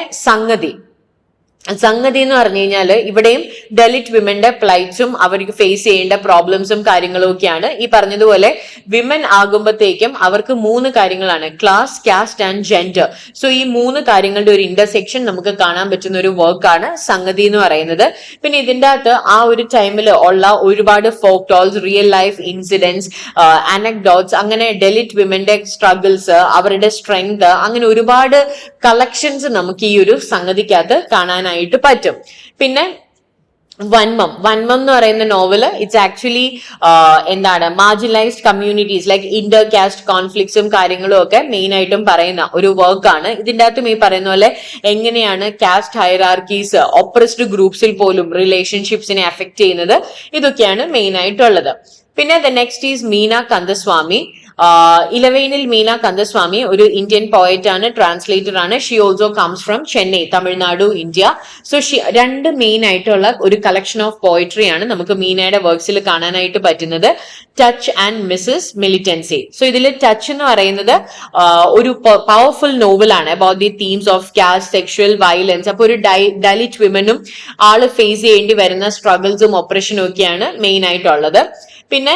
Speaker 1: സംഗതി എന്ന് പറഞ്ഞു കഴിഞ്ഞാല് ഇവിടെയും ദലിത് വിമന്റെ പ്ലൈറ്റ്സും അവർക്ക് ഫേസ് ചെയ്യേണ്ട പ്രോബ്ലംസും കാര്യങ്ങളും ഒക്കെയാണ്. ഈ പറഞ്ഞതുപോലെ വിമൻ ആകുമ്പോഴത്തേക്കും അവർക്ക് 3 കാര്യങ്ങളാണ്: class, caste and gender. So ഈ 3 കാര്യങ്ങളുടെ ഒരു ഇന്റർസെക്ഷൻ നമുക്ക് കാണാൻ പറ്റുന്ന ഒരു വർക്കാണ് സംഗതി എന്ന് പറയുന്നത്. പിന്നെ ഇതിന്റെ അകത്ത് ആ ഒരു ടൈമിൽ ഉള്ള ഒരുപാട് folk tales, real life incidents, anecdotes, അങ്ങനെ ദലിത് വിമന്റെ സ്ട്രഗിൾസ്, അവരുടെ സ്ട്രെങ്ത്, അങ്ങനെ ഒരുപാട് കളക്ഷൻസ് നമുക്ക് ഈ ഒരു സംഗതിക്കകത്ത് കാണാനായിട്ട് പറ്റും. പിന്നെ വന്മം എന്ന് പറയുന്ന നോവല് ഇറ്റ്സ് ആക്ച്വലി എന്താണ് marginalised communities like inter caste കോൺഫ്ലിക്ട്സും കാര്യങ്ങളും ഒക്കെ മെയിൻ ആയിട്ടും പറയുന്ന ഒരു വർക്കാണ്. ഇതിന്റെ അകത്തും ഈ പറയുന്ന പോലെ എങ്ങനെയാണ് കാസ്റ്റ് ഹൈറാർക്കീസ് ഒപ്രസ്ഡ് ഗ്രൂപ്പ്സിൽ പോലും റിലേഷൻഷിപ്സിനെ അഫക്ട് ചെയ്യുന്നത്, ഇതൊക്കെയാണ് മെയിൻ ആയിട്ടുള്ളത്. പിന്നെ the next is Meena Kandasamy. ഇലവൈനിൽ മീന കന്ദസ്വാമി ഒരു ഇന്ത്യൻ പോയറ്റ് ആണ്, ട്രാൻസ്ലേറ്റർ ആണ്. She also comes from Chennai, Tamil Nadu, India. So രണ്ട് മെയിൻ ആയിട്ടുള്ള ഒരു കളക്ഷൻ ഓഫ് പോയട്രി ആണ് നമുക്ക് മീനയുടെ വർക്ക്സിൽ കാണാനായിട്ട് പറ്റുന്നത്. Touch and Ms militancy. So ഇതിൽ ടച്ച് എന്ന് പറയുന്നത് ഒരു പവർഫുൾ നോവലാണ് about the themes of caste, sexual violence. അപ്പൊ ഒരു ദലിത് വിമനും ആള് ഫേസ് ചെയ്യേണ്ടി വരുന്ന സ്ട്രഗിൾസും ഒപ്രഷനും ഒക്കെയാണ് മെയിൻ ആയിട്ടുള്ളത്. പിന്നെ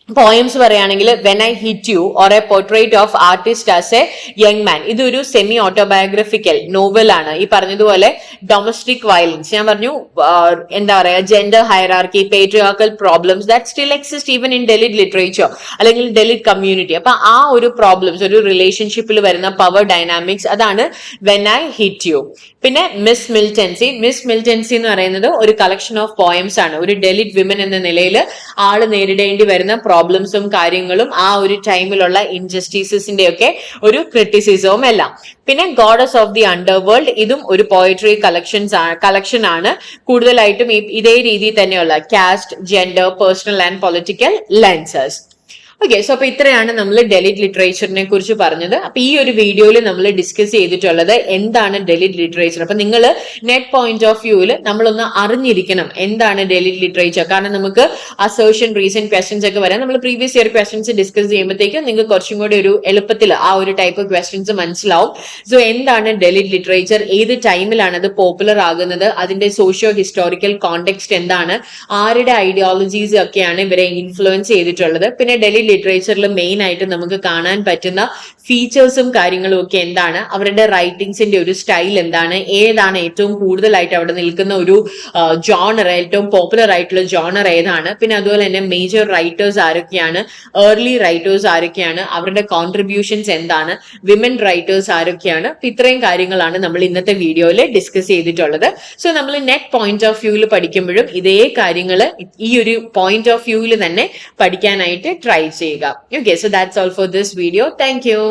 Speaker 1: പോയംസ് പറയുകയാണെങ്കിൽ when I hit U or A portrait of artist as A young man, ഇതൊരു സെമി ഓട്ടോബയോഗ്രഫിക്കൽ നോവലാണ്. ഈ പറഞ്ഞതുപോലെ ഡൊമസ്റ്റിക് വയലൻസ്, ഞാൻ പറഞ്ഞു എന്താ പറയാ, gender hierarchy, patriarchal problems that still exist even in delete literature അല്ലെങ്കിൽ ഡെലിറ്റ് കമ്മ്യൂണിറ്റി. അപ്പൊ ആ ഒരു പ്രോബ്ലംസ്, ഒരു റിലേഷൻഷിപ്പിൽ വരുന്ന പവർ ഡൈനാമിക്സ്, അതാണ് വെൻ ഐ ഹിറ്റ് യു. പിന്നെ മിസ് മിൽറ്റൻസി എന്ന് പറയുന്നത് ഒരു കളക്ഷൻ ഓഫ് പോയംസ് ആണ്. ഒരു ഡെലിറ്റ് വിമൻ എന്ന നിലയിൽ ആള് നേരിടേണ്ടി വരുന്ന പ്രോബ്ലംസും കാര്യങ്ങളും ആ ഒരു ടൈമിലുള്ള ഇൻജസ്റ്റിസസിന്റെ ഒക്കെ ഒരു ക്രിറ്റിസിസവും എല്ലാം. പിന്നെ ഗോഡസ് ഓഫ് ദി അണ്ടർവേൾഡ്, ഇതും ഒരു പോയട്രി കളക്ഷൻ ആണ്. കൂടുതലായിട്ടും ഇതേ രീതിയിൽ തന്നെയുള്ള caste, gender, personal and political lenses. Okay, so അപ്പൊ ഇത്രയാണ് നമ്മൾ ഡെലിറ്റ് ലിറ്ററേച്ചറിനെ കുറിച്ച് പറഞ്ഞത്. അപ്പൊ ഈ ഒരു വീഡിയോയിൽ നമ്മൾ ഡിസ്കസ് ചെയ്തിട്ടുള്ളത് എന്താണ് ഡെലിറ്റ് ലിറ്ററേച്ചർ. അപ്പൊ നിങ്ങൾ നെറ്റ് പോയിന്റ് ഓഫ് വ്യൂവിൽ നമ്മളൊന്ന് അറിഞ്ഞിരിക്കണം എന്താണ് ഡെലിറ്റ് ലിറ്ററേച്ചർ. കാരണം നമുക്ക് അസേർഷൻ, റീസെന്റ് ക്വസ്റ്റ്യൻസ് ഒക്കെ വരാം. നമ്മൾ പ്രീവിയസ് ഇയർ ക്വസ്റ്റ്യൻസ് ഡിസ്കസ് ചെയ്യുമ്പോഴത്തേക്കും നിങ്ങൾക്ക് കുറച്ചും കൂടി ഒരു എളുപ്പത്തിൽ ആ ഒരു ടൈപ്പ് ക്വസ്റ്റ്യൻസ് മനസ്സിലാവും. സോ എന്താണ് ഡെലിറ്റ് ലിറ്ററേച്ചർ, ഏത് ടൈമിലാണ് അത് പോപ്പുലർ ആകുന്നത്, അതിന്റെ സോഷ്യോ ഹിസ്റ്റോറിക്കൽ കോണ്ടെക്സ്റ്റ് എന്താണ്, ആരുടെ ഐഡിയോളജീസ് ഒക്കെയാണ് ഇവരെ ഇൻഫ്ലുവൻസ് ചെയ്തിട്ടുള്ളത്. പിന്നെ ഡെലിറ്റ് ലിറ്ററേച്ചറിൽ മെയിൻ ആയിട്ട് നമുക്ക് കാണാൻ പറ്റുന്ന ഫീച്ചേഴ്സും കാര്യങ്ങളും ഒക്കെ എന്താണ്, അവരുടെ റൈറ്റിംഗ്സിന്റെ ഒരു സ്റ്റൈൽ എന്താണ്, ഏതാണ് ഏറ്റവും കൂടുതലായിട്ട് അവിടെ നിൽക്കുന്ന ഒരു ജോണർ, ഏറ്റവും പോപ്പുലർ ആയിട്ടുള്ള ജോണർ ഏതാണ്, പിന്നെ അതുപോലെ തന്നെ മേജർ റൈറ്റേഴ്സ് ആരൊക്കെയാണ്, ഏർലി റൈറ്റേഴ്സ് ആരൊക്കെയാണ്, അവരുടെ കോൺട്രിബ്യൂഷൻസ് എന്താണ്, വിമൻ റൈറ്റേഴ്സ് ആരൊക്കെയാണ്. ഇത്രയും കാര്യങ്ങളാണ് നമ്മൾ ഇന്നത്തെ വീഡിയോയിൽ ഡിസ്കസ് ചെയ്തിട്ടുള്ളത്. സോ നമ്മൾ നെറ്റ് പോയിന്റ് ഓഫ് വ്യൂവിൽ പഠിക്കുമ്പോഴും ഇതേ കാര്യങ്ങൾ ഈ ഒരു പോയിന്റ് ഓഫ് വ്യൂവിൽ തന്നെ പഠിക്കാനായിട്ട് ട്രൈ ചെയ്യുക. Okay, so that's all for this video. Thank you.